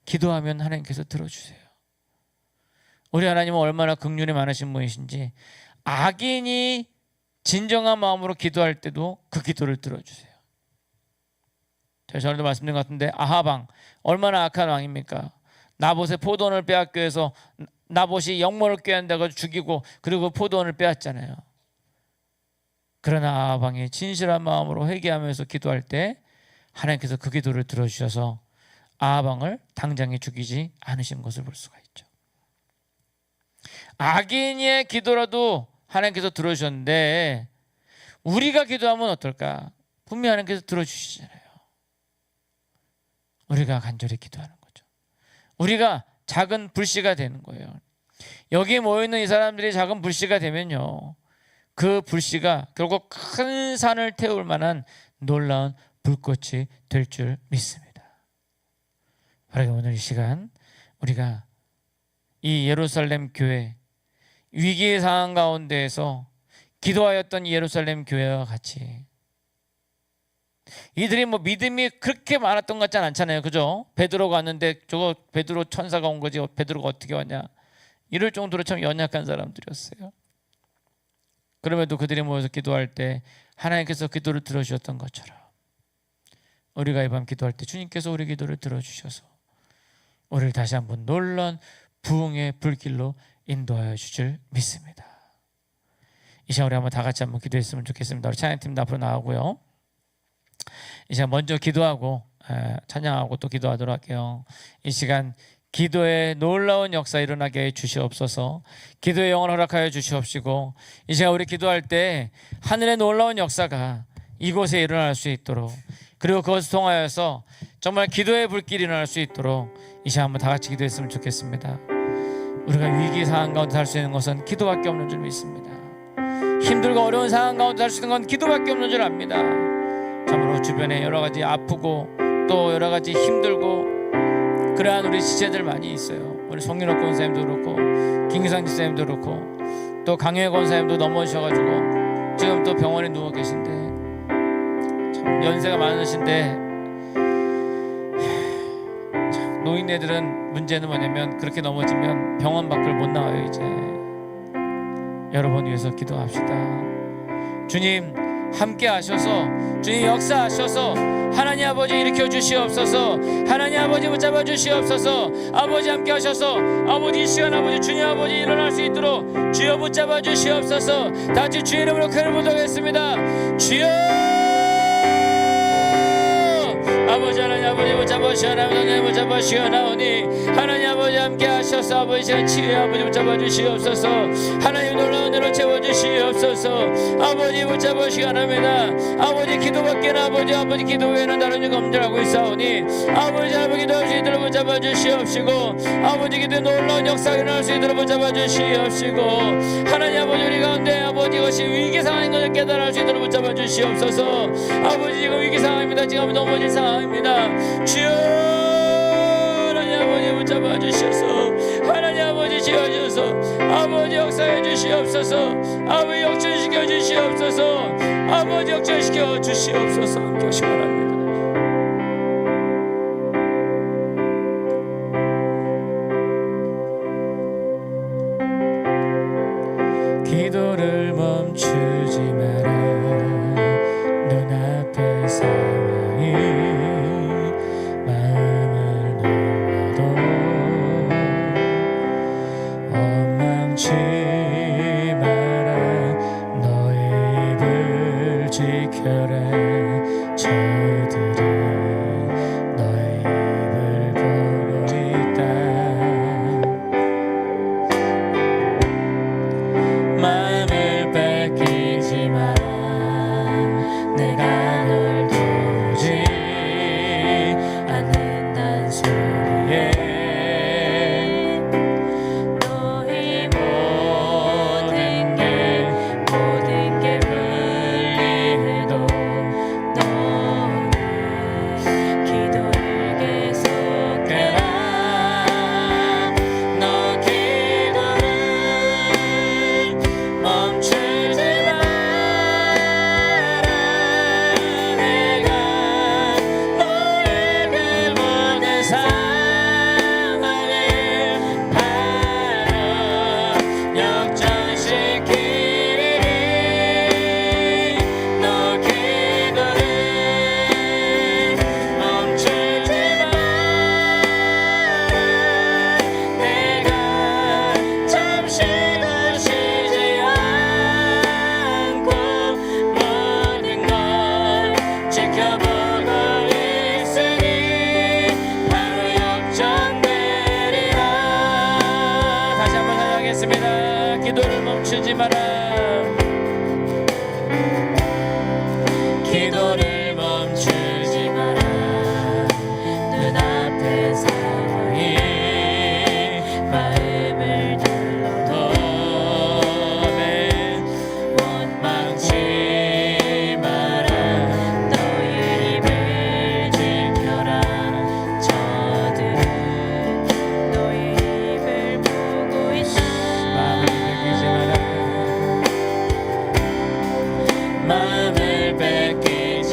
기도하면 하나님께서 들어주세요. 우리 하나님은 얼마나 긍휼이 많으신 분이신지 악인이 진정한 마음으로 기도할 때도 그 기도를 들어주세요. 제가 전에도 말씀드린 것 같은데 아합 왕 얼마나 악한 왕입니까? 나봇의 포도원을 빼앗기 위해서 나봇이 영모를 꾀한다고 죽이고 그리고 포도원을 빼앗잖아요. 그러나 아합 왕이 진실한 마음으로 회개하면서 기도할 때 하나님께서 그 기도를 들어주셔서 아합 왕을 당장에 죽이지 않으신 것을 볼 수가 있죠. 악인의 기도라도 하나님께서 들어주셨는데 우리가 기도하면 어떨까? 분명히 하나님께서 들어주시잖아요. 우리가 간절히 기도하는 거죠. 우리가 작은 불씨가 되는 거예요. 여기 모여있는 이 사람들이 작은 불씨가 되면요, 그 불씨가 결국 큰 산을 태울 만한 놀라운 불꽃이 될 줄 믿습니다. 바로 오늘 이 시간 우리가 이 예루살렘 교회 위기의 상황 가운데에서 기도하였던 이 예루살렘 교회와 같이 이들이 뭐 믿음이 그렇게 많았던 것 같지는 않잖아요, 그죠? 베드로가 왔는데 저거 베드로 천사가 온 거지 베드로가 어떻게 왔냐 이럴 정도로 참 연약한 사람들이었어요. 그럼에도 그들이 모여서 기도할 때 하나님께서 기도를 들어주셨던 것처럼 우리가 이 밤 기도할 때 주님께서 우리 기도를 들어주셔서 우리를 다시 한번 놀라운 부흥의 불길로 인도하여 주실 믿습니다. 이 시간 우리 한번 다 같이 한번 기도했으면 좋겠습니다. 우리 찬양팀도 앞으로 나오고요. 이 시간 먼저 기도하고 찬양하고 또 기도하도록 할게요. 이 시간 기도의 놀라운 역사 일어나게 해 주시옵소서. 기도의 영을 허락하여 주시옵시고 이 시간 우리 기도할 때 하늘의 놀라운 역사가 이곳에 일어날 수 있도록 그리고 그것을 통하여서 정말 기도의 불길이 일어날 수 있도록 이 시간 한번 다 같이 기도했으면 좋겠습니다. 우리가 위기 상황 가운데 살 수 있는 것은 기도밖에 없는 줄 믿습니다. 힘들고 어려운 상황 가운데 살 수 있는 건 기도밖에 없는 줄 압니다. 참으로 주변에 여러 가지 아프고 또 여러 가지 힘들고 그러한 우리 지체들 많이 있어요. 우리 송윤옥 권사님도 그렇고 김기상 집사님도 그렇고 또 강혜 권사님도 넘어지셔가지고 지금 또 병원에 누워 계신데 참 연세가 많으신데 참 노인네들은 문제는 뭐냐면 그렇게 넘어지면 병원 밖을 못 나와요. 이제 여러분 위해서 기도합시다. 주님 함께 하셔서 주님 역사하셔서 하나님 아버지 일으켜 주시옵소서. 하나님 아버지 붙잡아 주시옵소서. 아버지 함께 하셔서 아버지 이 시간 아버지 주님 아버지 일어날 수 있도록 주여 붙잡아 주시옵소서. 다 같이 주의 이름으로 큰을 부탁하겠습니다. 주여 아버지 하나님 아버지 붙잡아 주시옵나오니 하나님 붙잡아 주시옵나오니 하나님 아버지 함께 하셔서 아버지 시간 치유의 아버지 붙잡아 주시옵소서. 하나님 놀라운 은혜로 채워 주시옵소서. 주시옵소서. 아버지 붙잡아 시간합니다. 아버지 기도밖에는 아버지 기도 외에는 다른 일 없느라고 있사오니 아버지 기도할 수 있도록 붙잡아 주시옵시고 아버지 기도에 놀라운 역사가 일어날 수 있도록 붙잡아 주시옵시고 하나님 아버지 우리 가운데 아버지 이것이 위기 상황인 것을 깨달을 수 있도록 붙잡아 주시옵소서. 아버지 지금 위기 상황입니다. 지금 넘어질 상황입니다. 주여 하나님 아버지 붙잡아 주셔서 하나님 아버지 지어주셔서 아버지 역사해 주시옵소서. 아버지 역전시켜 주시옵소서. 아버지 역전시켜 주시옵소서. 함께 하시기 바랍니다. 기도를 멈추지 마라. 눈앞의 상황이 마음을 놓아도 엉망치 마라. 너의 입을 지켜라. 저들이 너의 입을 보고 있다. 마음을 뺏기지 마라. 내가 널 도우지 않는단 소리에 너의 모든 게 불리해도 너는 기도를 계속해라. 너 기도를 멈추지 마라. 내가 너에게 모든 상황을 바로 역전시키리니 너 기도를 멈추지 마라. 내가 잠시도 쉬지 않고 모든 걸 지켜보고 있으니 바로 역전되리라. 다시 한번 하겠습니다. 기도를 멈추지 마라. 기도를 멈추지 마라. 눈앞의 상황이 마음을 눌러도 원망치 마라. 너의 입을 지켜라. 저들은 너의 입을 보고 있다. 마음을 뺏기지 마라. 마음을 뺏기지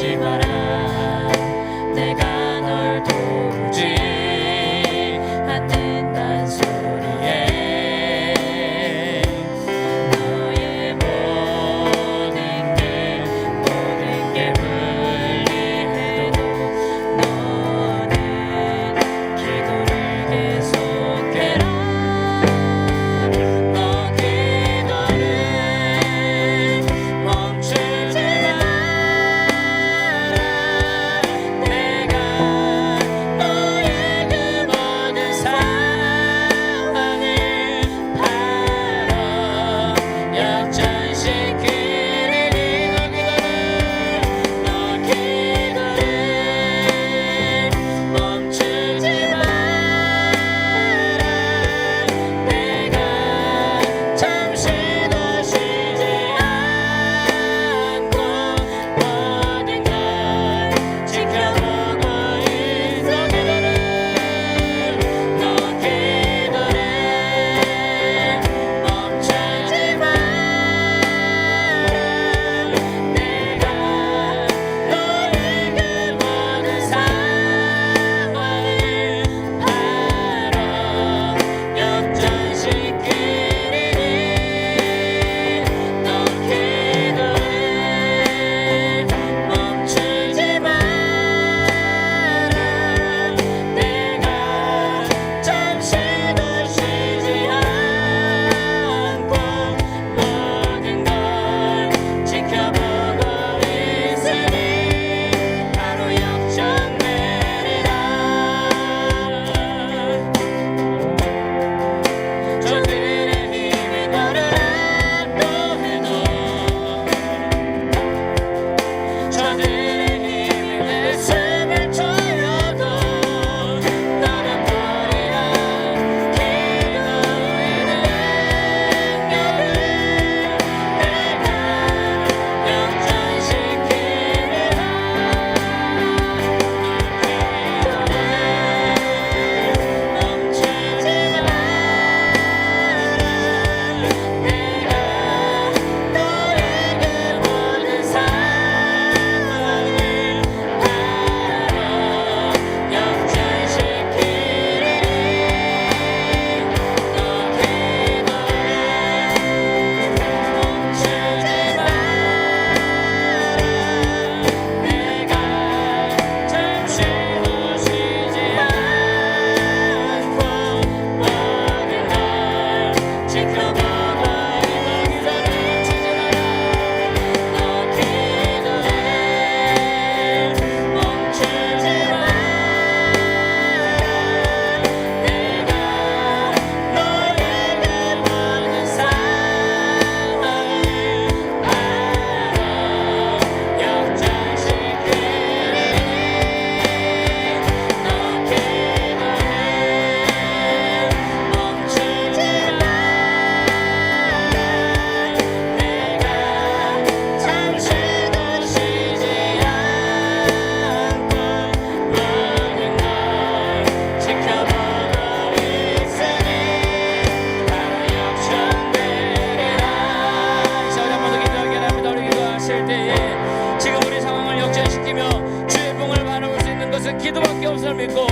것을 믿고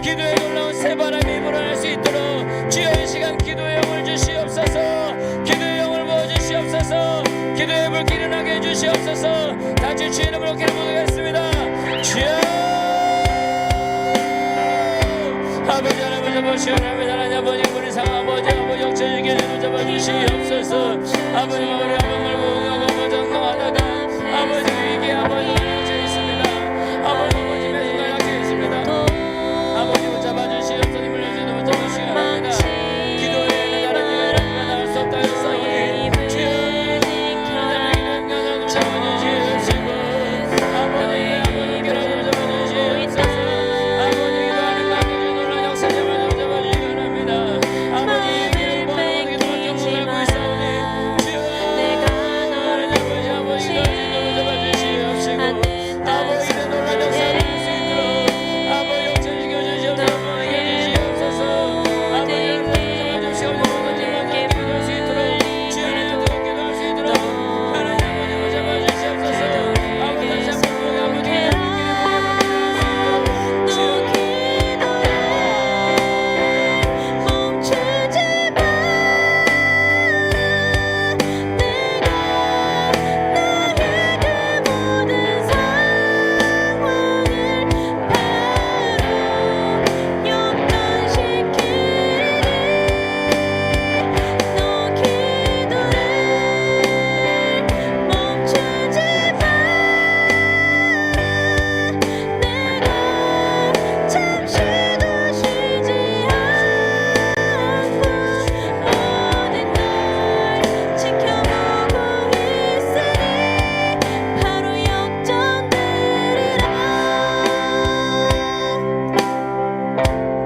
기도의 놀라운 새바람이 불어날 수 있도록 주여 이 시간 기도의 영을 주시옵소서. 기도의 영을 부어주시옵소서. 기도의 불길이 나게 해주시옵소서. 다시 주의 이름으로 기도하겠습니다. 주여 아버지 하나님 아버지 하나님 아버지 우리 상황 아버지 역전하게 잡아주시옵소서. 아버지 우리 아버지를 보고 전능하다가 아버지 위기에 아버지 갇혀 있습니다. 아버지 매순간 갇혀 있습니다. 아버지 붙잡아주시옵소서. 힘을 내주시옵소서. 붙잡아주시기 바랍니다. 기도에는 다른 일을 나올 수 없다 했사오니 주여 잡아주시옵시고 아버지 기도를 잡아주시옵소서. 아버지 기도하는 가운데 놀라운 역사 잡아주시기 바랍니다. 아버지 기도를 경고하고 있사오니 주여 아버지 기도를 잡아주시옵시고 아버지 놀라운 역사를 볼 수 있도록 아버지 역전시켜 주시옵소서.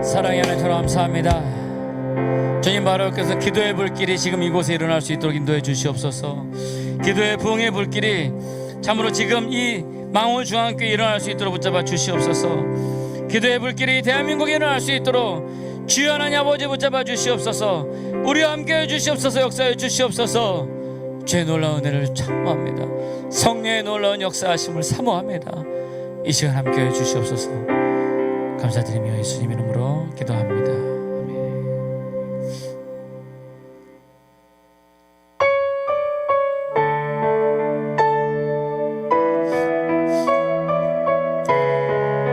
사랑의 하나님 감사합니다. 주님 바로께서 기도의 불길이 지금 이곳에 일어날 수 있도록 인도해 주시옵소서. 기도의 부흥의 불길이 참으로 지금 이 망울 중앙교회에 일어날 수 있도록 붙잡아 주시옵소서. 기도의 불길이 대한민국에 일어날 수 있도록 주여 하나님 아버지 붙잡아 주시옵소서. 우리와 함께해 주시옵소서. 역사해 주시옵소서. 주의 놀라운 은혜를 찬송합니다. 성령의 놀라운 역사하심을 사모합니다. 이 시간 함께해 주시옵소서. 감사드리며 예수님 이름으로 기도합니다. 아멘.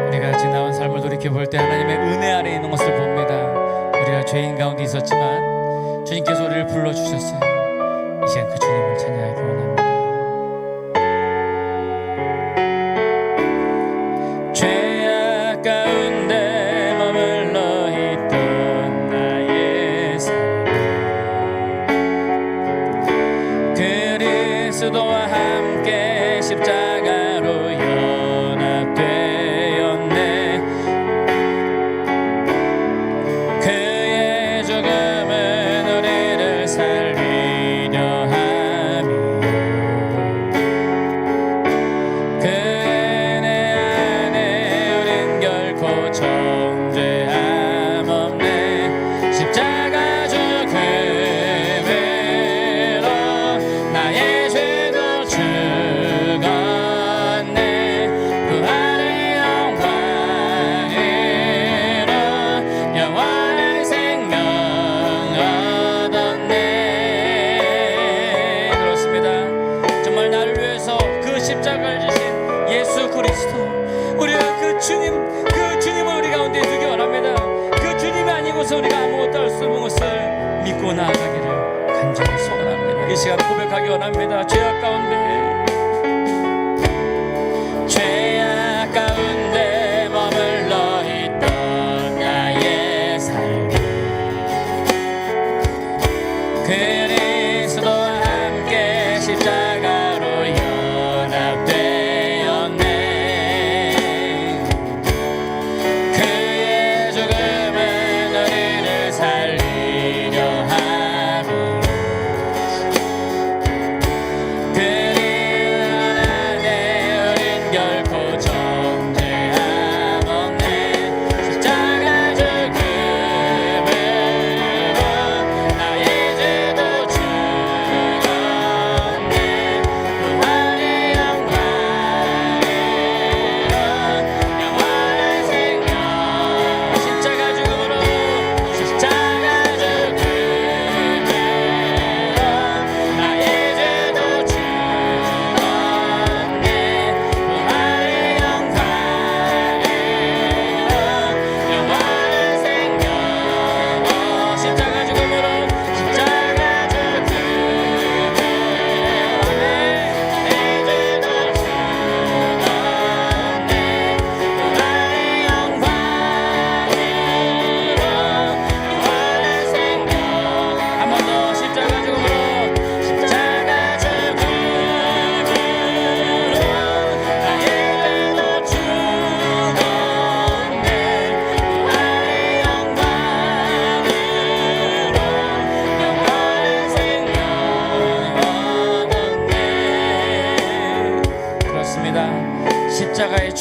우리가 지나온 삶을 돌이켜볼 때 하나님의 은혜 아래 있는 것을 봅니다. 우리가 죄인 가운데 있었지만 주님께서 우리를 불러주셨어요. 이 시간 그 주님을 찬양하기 원합니다. 죄악 가운데 머물러 있던 나의 삶 그리스도와 함께 십자가로 연합되었네. 그의 죽음은 우리를 살리려 함이요 그의 은혜 안에 우린 결코 정죄함 없네. 십자가 죽음으로 나의 죄도 죽었네. 부활의 영광으로 영원한 생명 얻었네. 그렇습니다. 정말 나를 위해서 그 십자가를 지신 예수 그리스도, 우리가 그 주님을 우리 가운데 두기 원합니다. 그 주님이 아니고서 우리가 아무것도 할 수 없는 것을 믿고 나아가기를 간절히 소원합니다. 이 시간 고백하기 원합니다. 죄악 가운데 머물러 있던 나의 삶 그리스도와 함께 십자가로 연합되었네. 그의 죽음은 우리를 살리려 함이요 그리 안에 우린 결코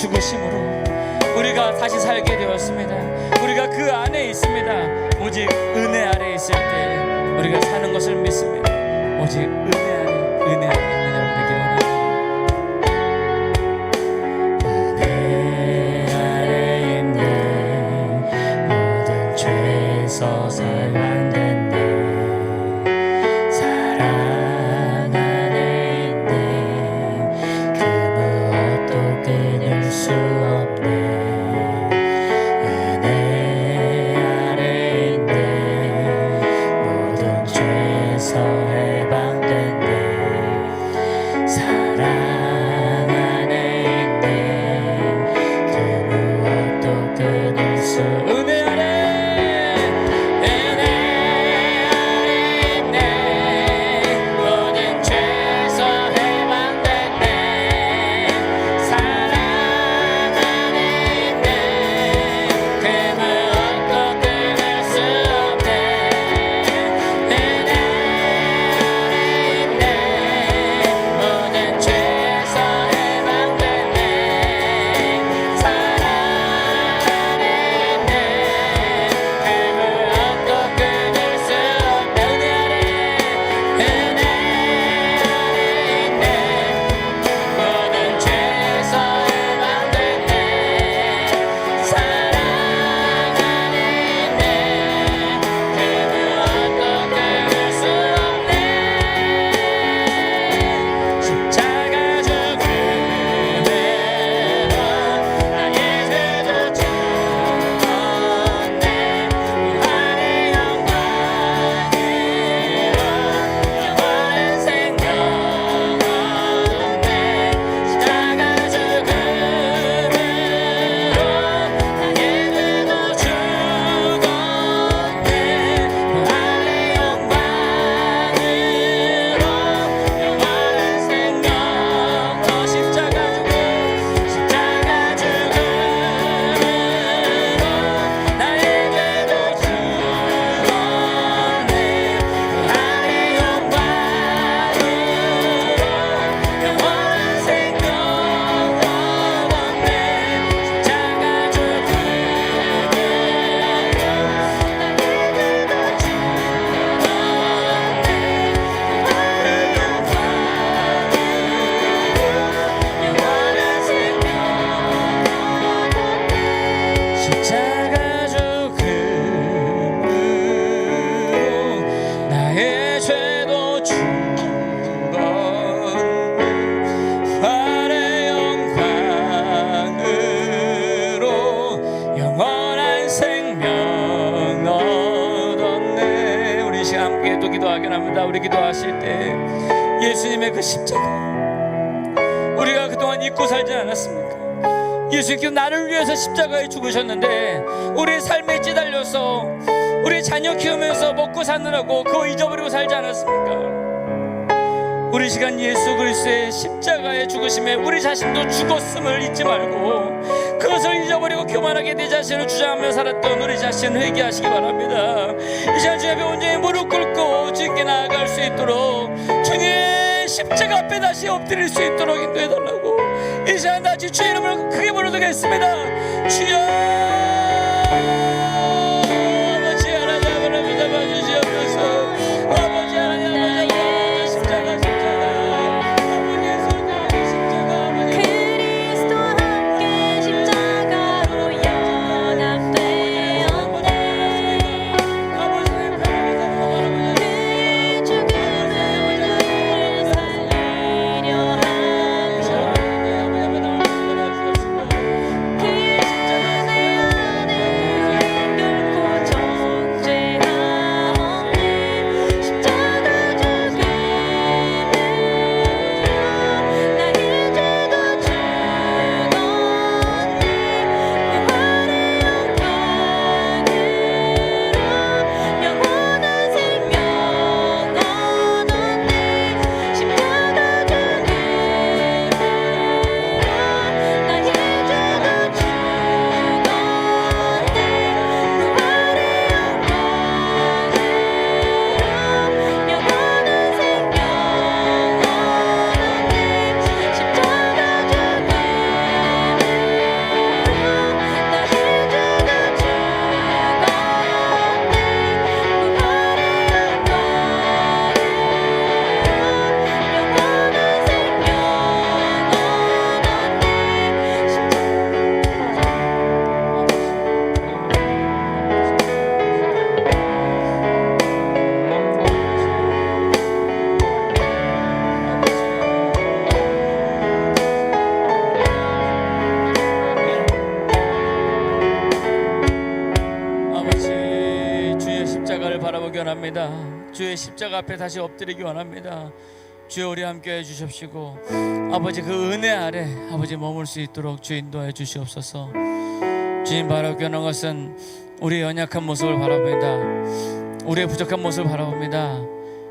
죽으심으로 우리가 다시 살게 되었습니다. 우리가 그 안에 있습니다. 오직 은혜 아래 있을 때 우리가 사는 것을 믿습니다. 오직 은혜 아래 있는 여러분 되기를 원합니다. 은혜 아래 있네 모든 죄에서 살만됐네 사랑 안에 있네 그 무엇도 끊을 수 없네 은혜 아래 있네 모든 죄에서 해방됐네 사랑 안에 있네 그 무엇도 끊을 수 은혜 아래 있네 모든 죄에서 해방됐네 사랑 안에 있네 그 무엇도 끊을 수 없네 은혜 있네 모든 죄에서 해방됐네 사랑 안에 있네 그 무엇도 끊을 수 없네 은혜 아래 있네 모든 죄에서 해방됐네 사랑 안에 있네 그 무엇도 끊을 수 없네 십자가 죽음으로 나의 죄도 죽었네 무한의 영광으로 영원한 생명 얻었네 십자가 죽음으로 나의 죄도 죽었네 무한의 영광으로 영원한 생명 십자가 죽음으로 나의 죄도 죽었네 무한의 영광으로 영원한 생명 얻었네 십자가 죽음으로 나의 죄도 죽었네 부활의 영광으로 영원한 생명 얻었네 우리 시간 함께 또 기도하긴 합니다. 우리 기도하실 때 예수님의 그 십자가 우리가 그동안 잊고 살지 않았습니까? 예수님께서 나를 위해서 십자가에 죽으셨는데 우리 삶에 찌달려서 우리 자녀 키우면서 먹고 사느라고 그거 잊어버리고 살지 않았습니까? 우리 시간 예수 그리스도의 십자가에 죽으심에 우리 자신도 죽었음을 잊지 말고 그것을 잊어버리고 교만하게 내 자신을 주장하며 살았던 우리 자신 회개하시기 바랍니다. 이 시간 주의 앞에 온전히 무릎 꿇고 주님께 나아갈 수 있도록 주님의 십자가 앞에 다시 엎드릴 수 있도록 인도해달라고 이 시간 다시 주의 이름을 크게 부르겠습니다. 주여 아버지 하나님 아버지 잡아주시옵소서 아버지 하나님 아버지 십자가 아버지 예수님 십자가 아버지 그리스도 함께 십자가로 연합되었네 그 죽음을 살리려 하셔 그의 십자가 원합니다. 주의 십자가 앞에 다시 엎드리기 원합니다. 주여 우리 함께 해주십시고 아버지 그 은혜 아래 아버지 머물 수 있도록 주 인도해 주시옵소서. 주님 바라보는 것은 우리의 연약한 모습을 바라봅니다. 우리의 부족한 모습을 바라봅니다.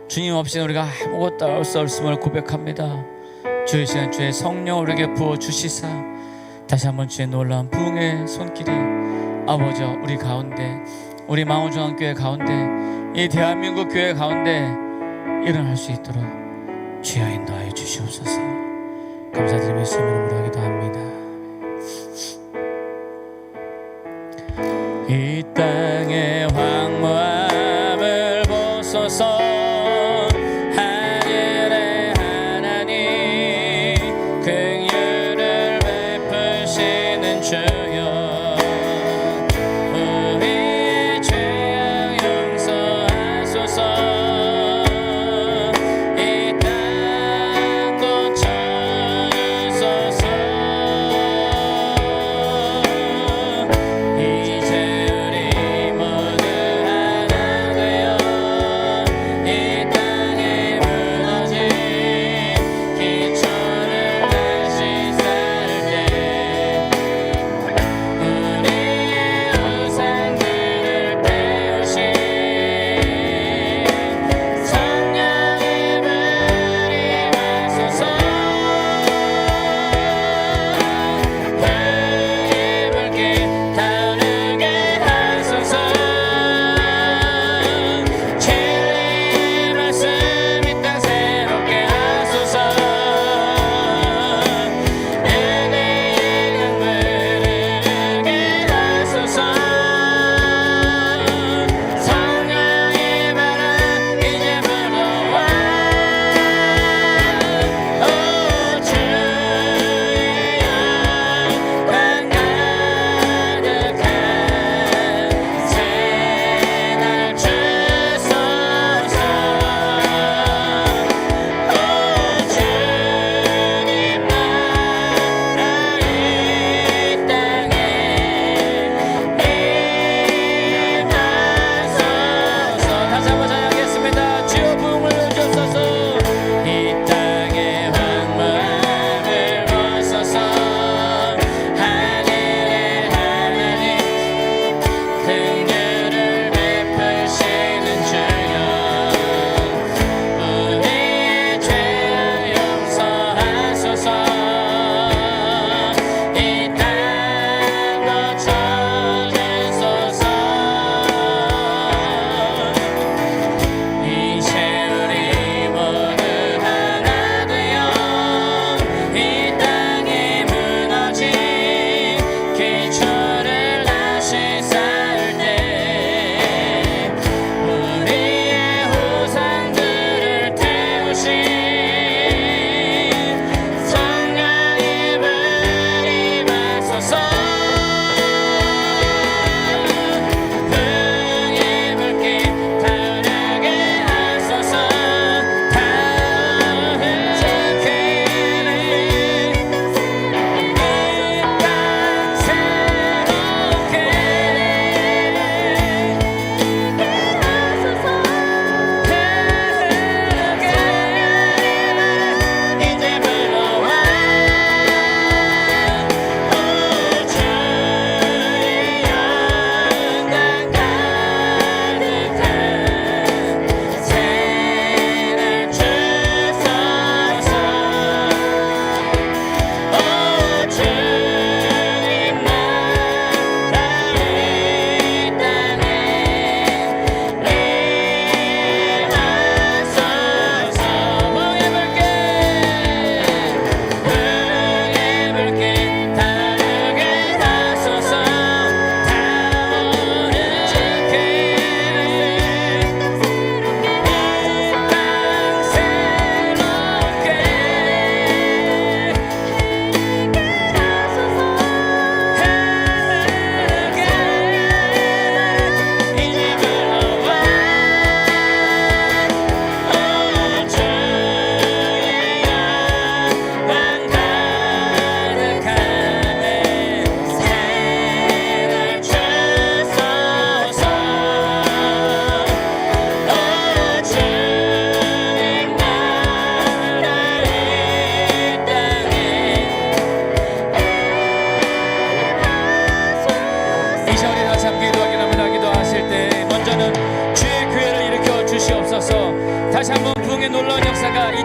주님 없이는 우리가 아무것도 할 수 없음을 고백합니다. 주의 시간 주의 성령 우리에게 부어주시사 다시 한번 주의 놀라운 부흥의 손길이 아버지 우리 가운데 우리 망원중앙교회 가운데 이 대한민국 교회 가운데 일어날 수 있도록 주여 인도하여 주시옵소서. 감사드리며 예수님 이름으로 기도합니다. 이 땅의 황무함을 보소서. 하늘의 하나님 긍휼을 베푸시는 주여 우리의 죄악 용서하소서. 이 땅 고쳐주소서. 이제 우리 모두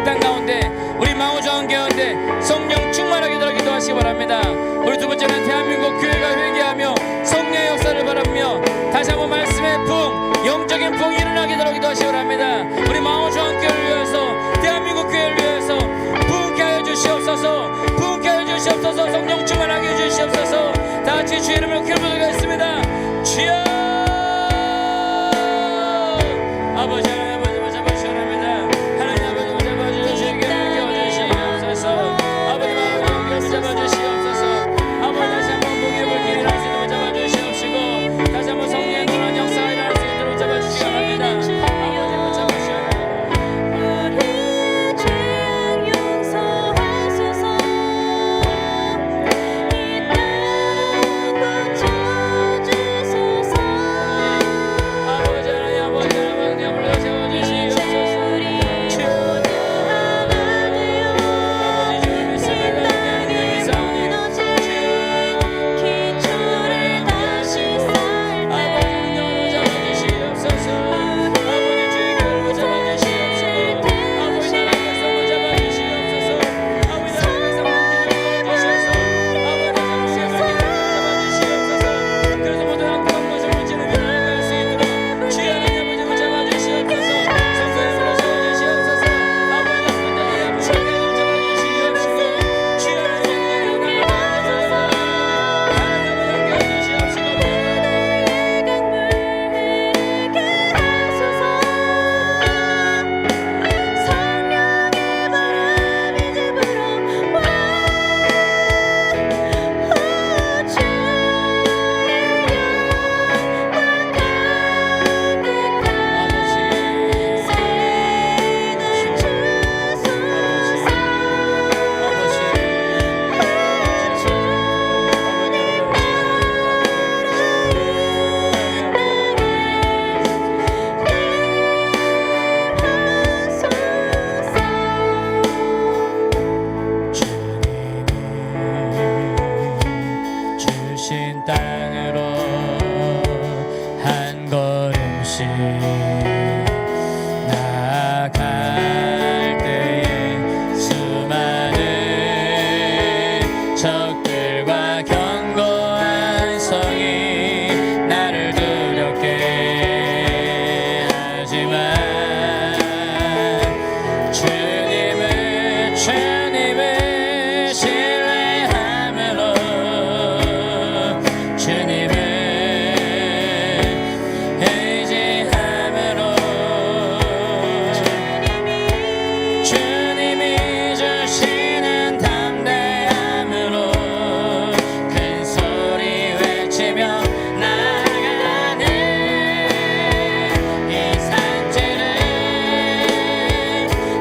이 땅 가운데 우리 망우정 가운데 성령 충만하게 들어 기도하시기 바랍니다. 우리 두 번째는 대한민국 교회가 회개하며 성령의 역사를 바라며 다시 한번 말씀의 풍, 영적인 풍이 일어나게 들어 기도하시기 바랍니다. 우리 망우정 교회를 위해서, 대한민국 교회를 위해서 부흥케 하여 주시옵소서. 부흥케 하여 주시옵소서. 성령 충만하게 해 주시옵소서. 다 같이 주의 이름으로 기도하겠습니다. 주여, 아버지 하나님 아버지 잡아주시옵니다. 하나님 아버지 잡아주시옵소서. 깨워주시옵소서. 아버지 마음을 잡아주시옵소서. 아버지 다시 한번 복의 불길이 일어날 수 있도록 잡아주시옵시고 다시 한번 성령의 놀라운 역사가 일어날 수 있도록 잡아주시기 바랍니다. 아버지 잡아주시옵소서. 우리 죄악 용서하소서. 이 땅 고쳐주소서. 아버지 하나님 아버지 하나님 아버지 잡아주시옵소서. 우리 모두 하나 되어 이 땅에 무너진 기초를 다시 쌓을 성령의 바람이 집으로 와. 주신 땅으로 한 걸음씩 나아갈 때에 수많은 적들과 견고한 성이 나를 두렵게 하지만 주님을 신뢰함으로 주님을 의지함으로 주님이 주시는 담대함으로 큰 소리 외치며 나아가는 이 산지를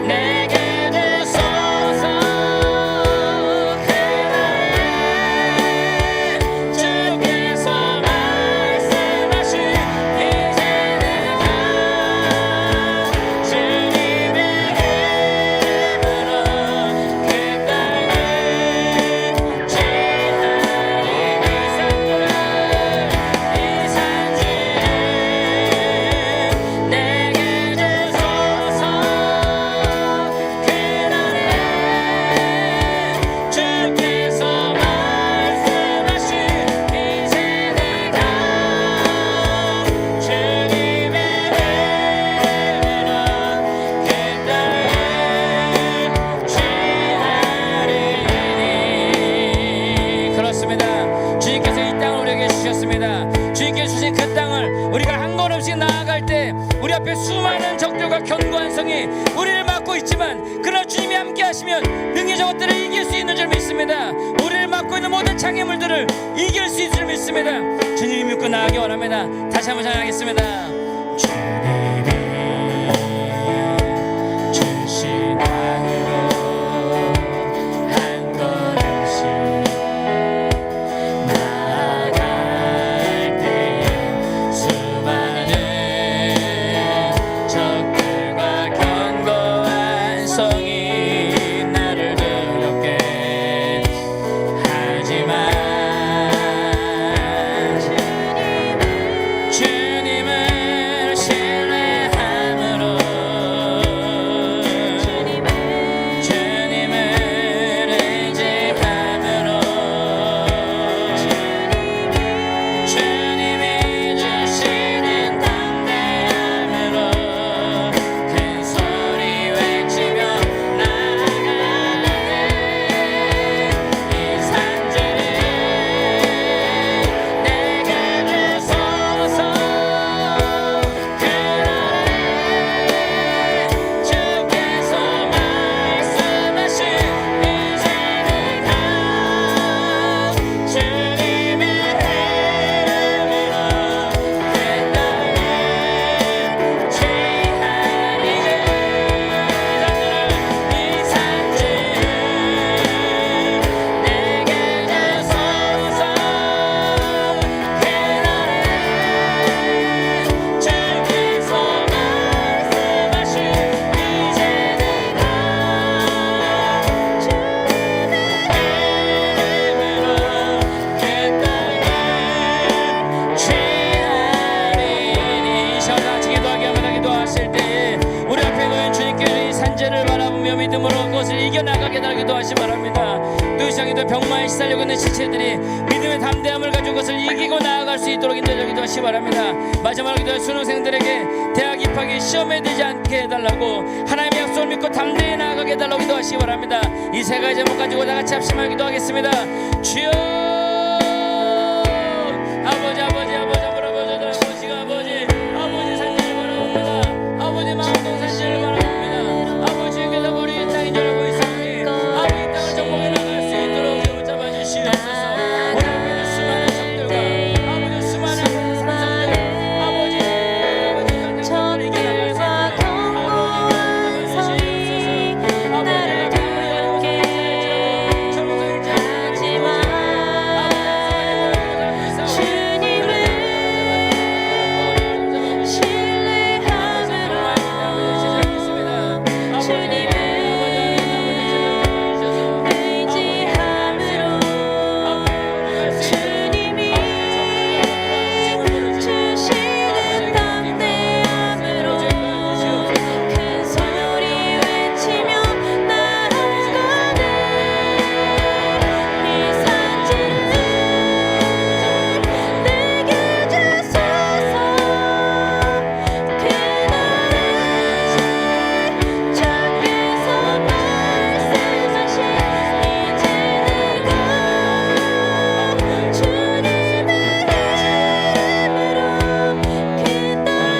내게 주소서. 그날에 주께서 말씀하신 이제 내가 주님의 이름으로 그 땅을 지하리. 이 산지를 내게 주소서. 그날에 주께서 말씀하신 이제 내가 주님의 이름으로 그 땅을 지하리니. 그렇습니다. 주님께서 이 땅을 우리에게 주셨습니다. 주님께서 주신 그 땅을 우리가 한 걸음씩 나아갈 때 우리 앞에 수많은 적들과 견고한 성이 우리를 막고 있지만 그러나 주님이 함께 하시면 능히 저것들을 이길 수 있는 줄 믿습니다. 우리를 막고 있는 모든 장애물들을 이길 수 있는 줄 믿습니다. 주님이 믿고 나아가기 원합니다. 다시 한번 찬양하겠습니다. 주님이 주신 땅으로 한 걸음씩 나아갈 때에 수많은 적들과 견고한 성이 나를 두렵게 하지만 주님을 이겨나가게 달라고 기도하시 바랍니다. 또 이 시장에도 병마에 시달리고 있는 지체들이 믿음의 담대함을 가지고 그것을 이기고 나아갈 수 있도록 인도해 기도하시 바랍니다. 마지막으로 기도할 수능생들에게 대학 입학이 시험에 되지 않게 해달라고, 하나님의 약속을 믿고 담대히 나아가게 해달라고 기도하시기 바랍니다. 이 세 가지 제목 가지고 다 같이 합심하여 기도하겠습니다. 주여, 아버지 아버지 아버지 아버지 아버지가 아버지 산지를 바라봅니다. 아버지 마음동 산지를 바라봅니다. 아버지께서 우리 땅인 줄 알고 있으니 아버지 땅을 정복해 나갈 수 있도록 붙잡아 주시옵소서. 오늘 믿는 수많은 적들과 아버지 수많은 산성들, 아버지 전쟁들을 이겨나갈 수 있도록 나를 두렵게 하지마. 주님을 신뢰함으로, 주님을 의지함으로, 주님이 주시는 담대함으로 큰 소리 외치며 나아가네. 이 산지를 내게 주소서. 그날에 주께서 말씀하신 이제 내가 주님의 힘으로 그 땅을 취하리니. 이 산지를 내게 주소서. 그날에 주께서 말씀하신 이제 내가 주님의 힘으로 그 땅을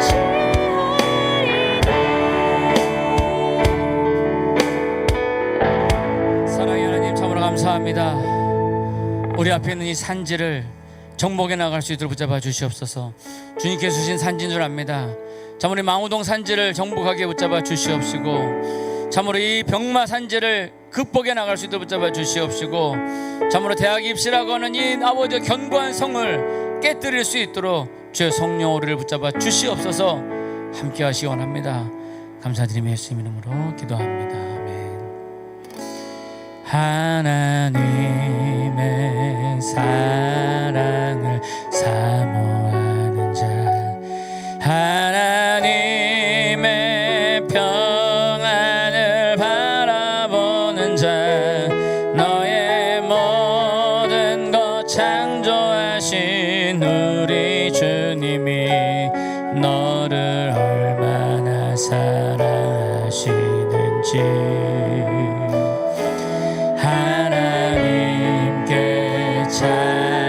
취하리니. 사랑의 하나님, 참으로 감사합니다. 우리 앞에 있는 이 산지를 정복해 나갈 수 있도록 붙잡아 주시옵소서. 주님께서 주신 산지인 줄 압니다. 참으로 이 망우동 산지를 정복하게 붙잡아 주시옵시고, 참으로 이 병마 산지를 극복해 나갈 수 있도록 붙잡아 주시옵시고, 참으로 대학 입시라고 하는 이 아버지의 견고한 성을 깨뜨릴 수 있도록 주의 성령 우리를 붙잡아 주시옵소서. 함께 하시기 원합니다. 감사드리며 예수님 이름으로 기도합니다. 아멘. 하나님의 사랑을 사모하는 자, 하나님의 평안을 바라보는 자, 너의 모든 것 창조하신 우리 주님이 너를 얼마나 사랑하시는지 하나님께 잘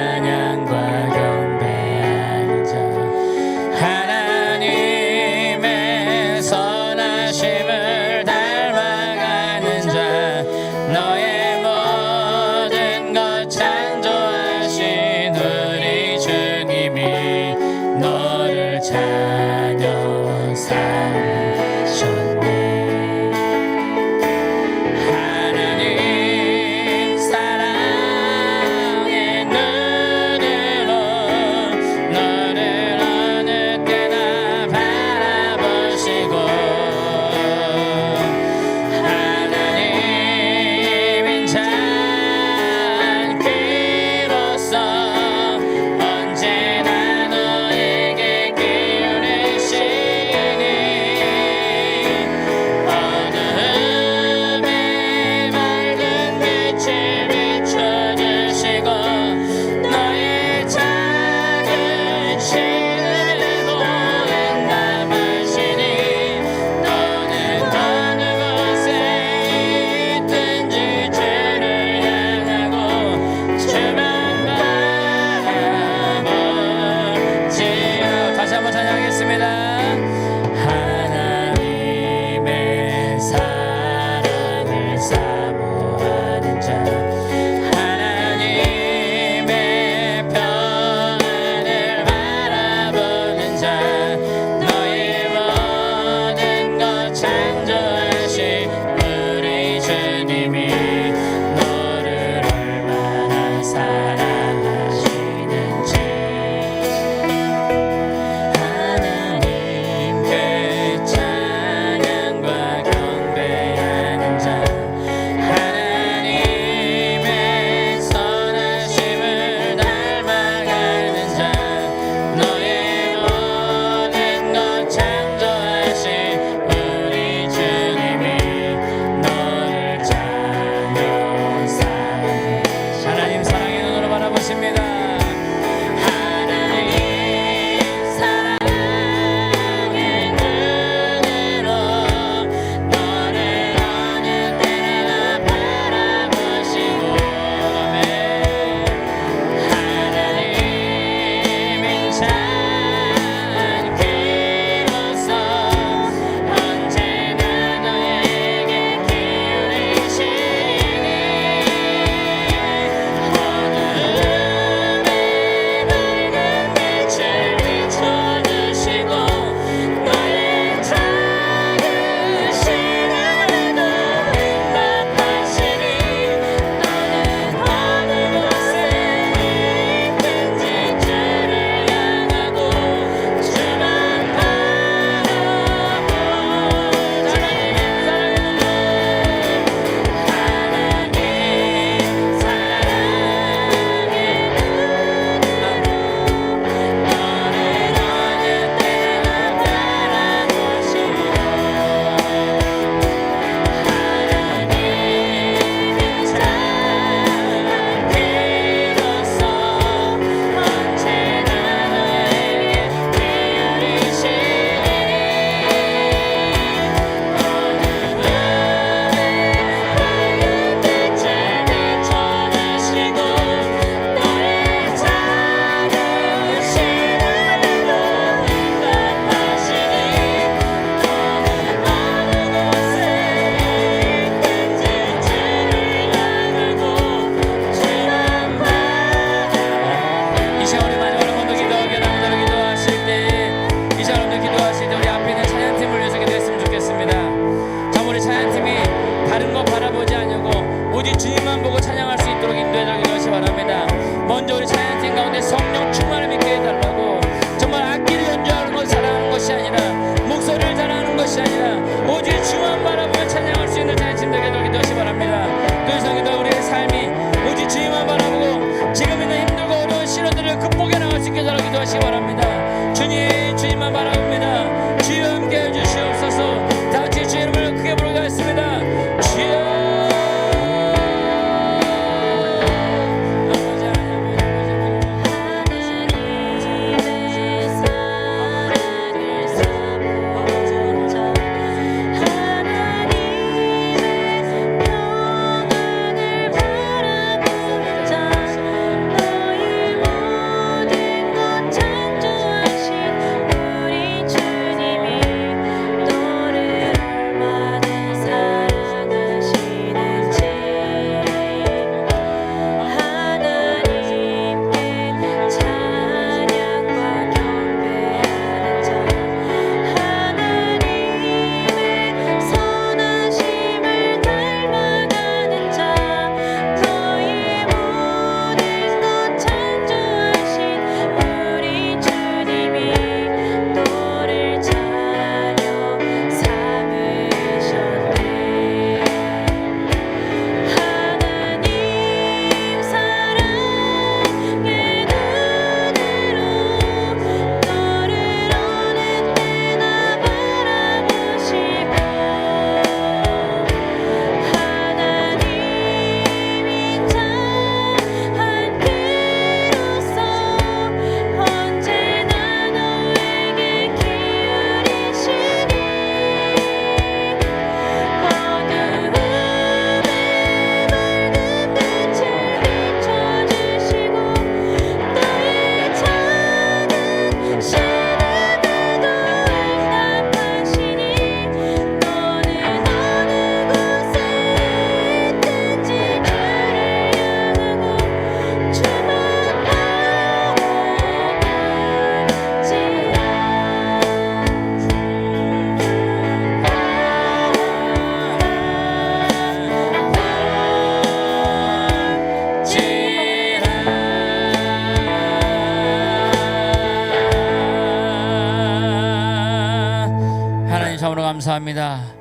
기도합니다.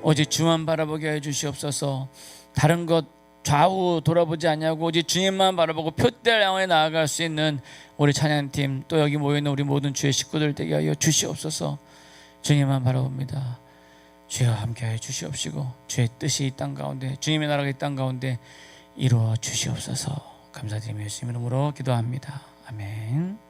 오직 주만 바라보게 해 주시옵소서. 다른 것 좌우 돌아보지 않냐고 오직 주님만 바라보고 표대를 향해 나아갈 수 있는 우리 찬양팀, 또 여기 모여있는 우리 모든 주의 식구들 되게 하여 주시옵소서. 주님만 바라봅니다. 주여 함께하여 주시옵시고 주의 뜻이 이 땅 가운데, 주님의 나라가 이 땅 가운데 이루어 주시옵소서. 감사드리며 예수님 이름으로 기도합니다. 아멘.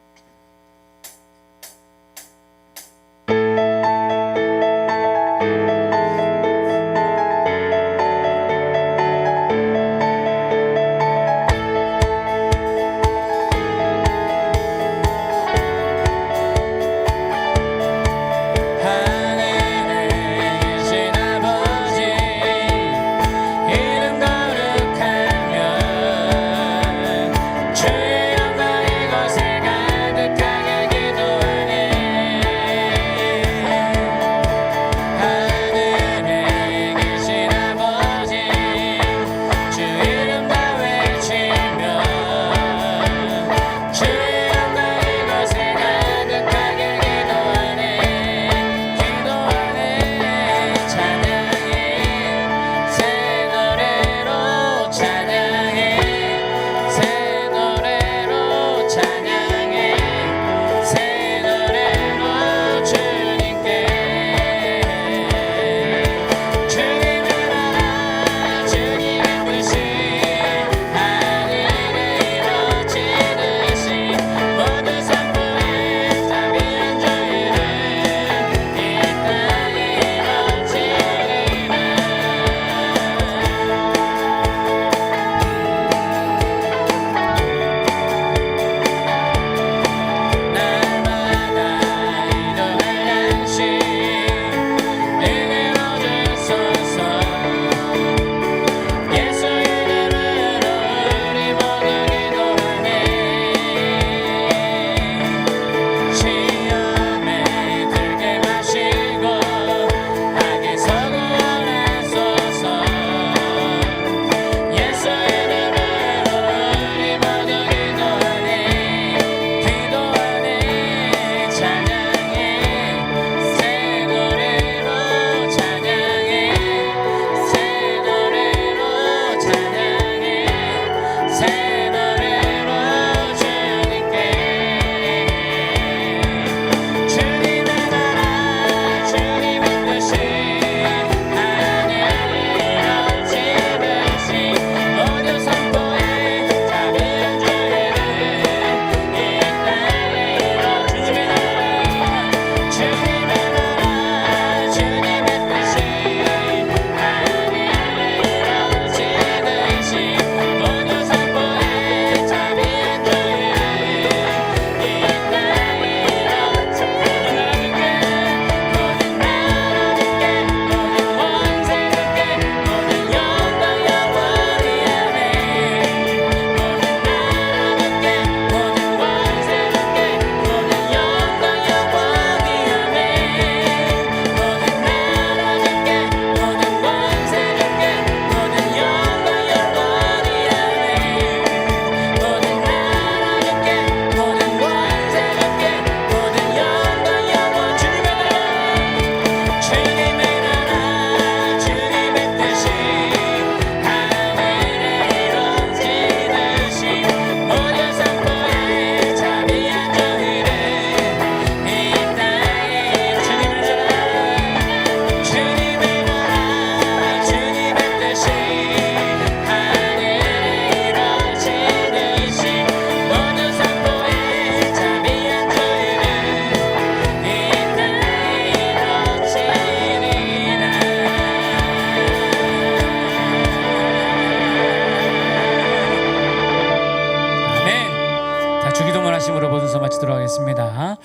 마치도록 하겠습니다.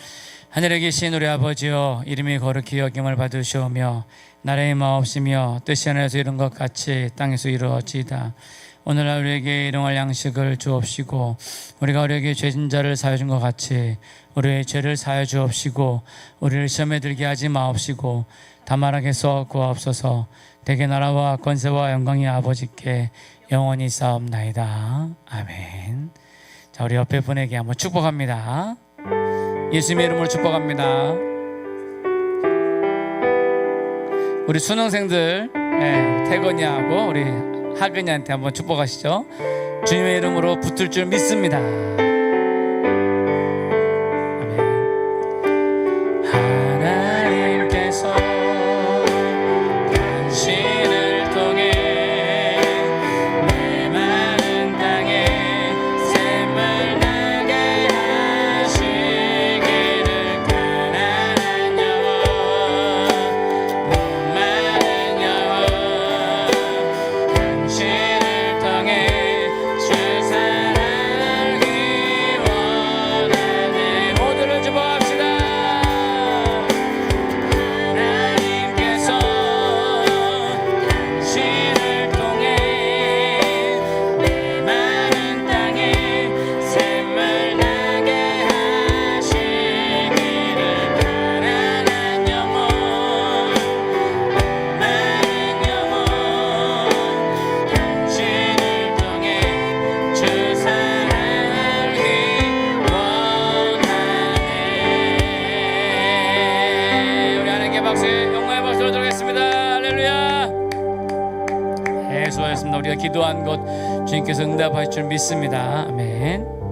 하늘에 계신 우리 아버지여, 이름이 거룩히 여김을 받으시오며 나라의 마옵시며 뜻이 하늘에서 이룬 것 같이 땅에서 이루어지이다. 오늘날 우리에게 일용할 양식을 주옵시고 우리가 우리에게 죄진 자를 사하여 준 것 같이 우리의 죄를 사하여 주옵시고 우리를 시험에 들게 하지 마옵시고 다만 악에서 구하옵소서. 대개 나라와 권세와 영광이 아버지께 영원히 싸움나이다. 아멘. 자, 우리 옆에 분에게 한번 축복합니다. 예수님의 이름으로 축복합니다. 우리 수능생들 태건이하고 우리 하근이한테 한번 축복하시죠. 주님의 이름으로 붙을 줄 믿습니다. 아멘. 하나님께서 당신을 통해 내 마른 땅에 샘을 나게 하시기를 가난한 영혼 목마른 영혼 당신을 통해 주 사랑이 원하네. 모두를 축복합시다. 하나님께서 당신을 통해 내 마른 땅에 샘을 나게 하시기를 가난한 영혼 목마른 영혼 당신을 통해 주 사랑이 원하네. 우리 하나님께 박수, 영광의 박수로 드리겠습니다. 할렐루야. 수고하셨습니다. 우리가 기도한 것 주님께서 응답하실 줄 믿습니다. 아멘.